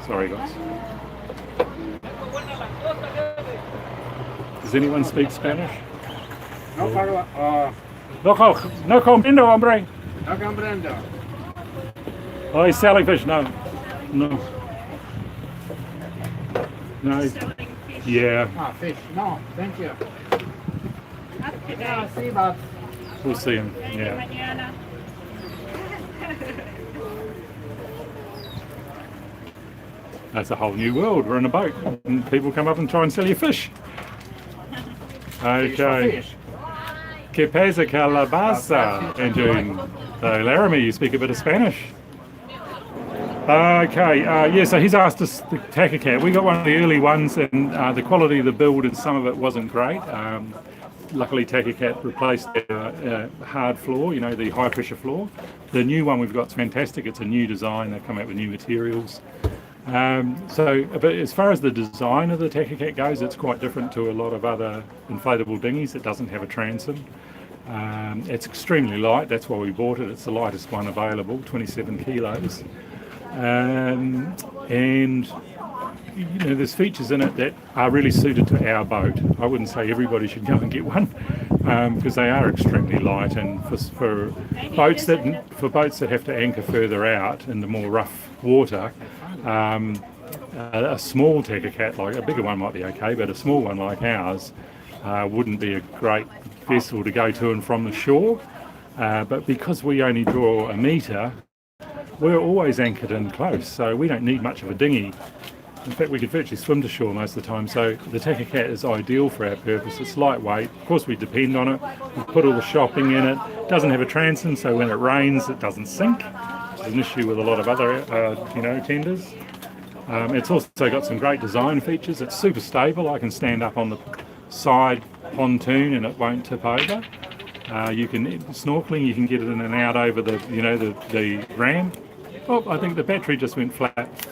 Sorry guys. Does anyone speak Spanish? No comprendo, hombre. No comprendo. Oh, he's selling fish. No. Yeah. Ah, fish. No, thank you. Not today. Ah, see, but We'll see him. Yeah. Mañana. That's a whole new world. We're in a boat and people come up and try and sell you fish. Okay. fish. Que pesa calabaza? And so Laramie, you speak a bit of Spanish. Okay, yeah, so he's asked us the Tacker Cat. We got one of the early ones and the quality of the build and some of it wasn't great. Luckily Tacker Cat replaced the hard floor, you know, the high pressure floor. The new one we've got is fantastic. It's a new design. They've come out with new materials. But as far as the design of the Tacker Cat goes, it's quite different to a lot of other inflatable dinghies. It doesn't have a transom. It's extremely light. That's why we bought it. It's the lightest one available, 27 kilos. And you know, there's features in it that are really suited to our boat. I wouldn't say everybody should go and get one because they are extremely light, and for boats that have to anchor further out in the more rough water, a small Tacker Cat, like a bigger one might be okay, but a small one like ours wouldn't be a great vessel to go to and from the shore. But because we only draw a metre, we're always anchored in close, so we don't need much of a dinghy. In fact, we could virtually swim to shore most of the time, so the Tacker Cat is ideal for our purpose. It's lightweight. Of course, we depend on it. We put all the shopping in it. It doesn't have a transom, so when it rains, it doesn't sink, which is an issue with a lot of other, tenders. It's also got some great design features. It's super stable. I can stand up on the side pontoon and it won't tip over. You can snorkeling. You can get it in and out over the RAM. Oh, I think the battery just went flat.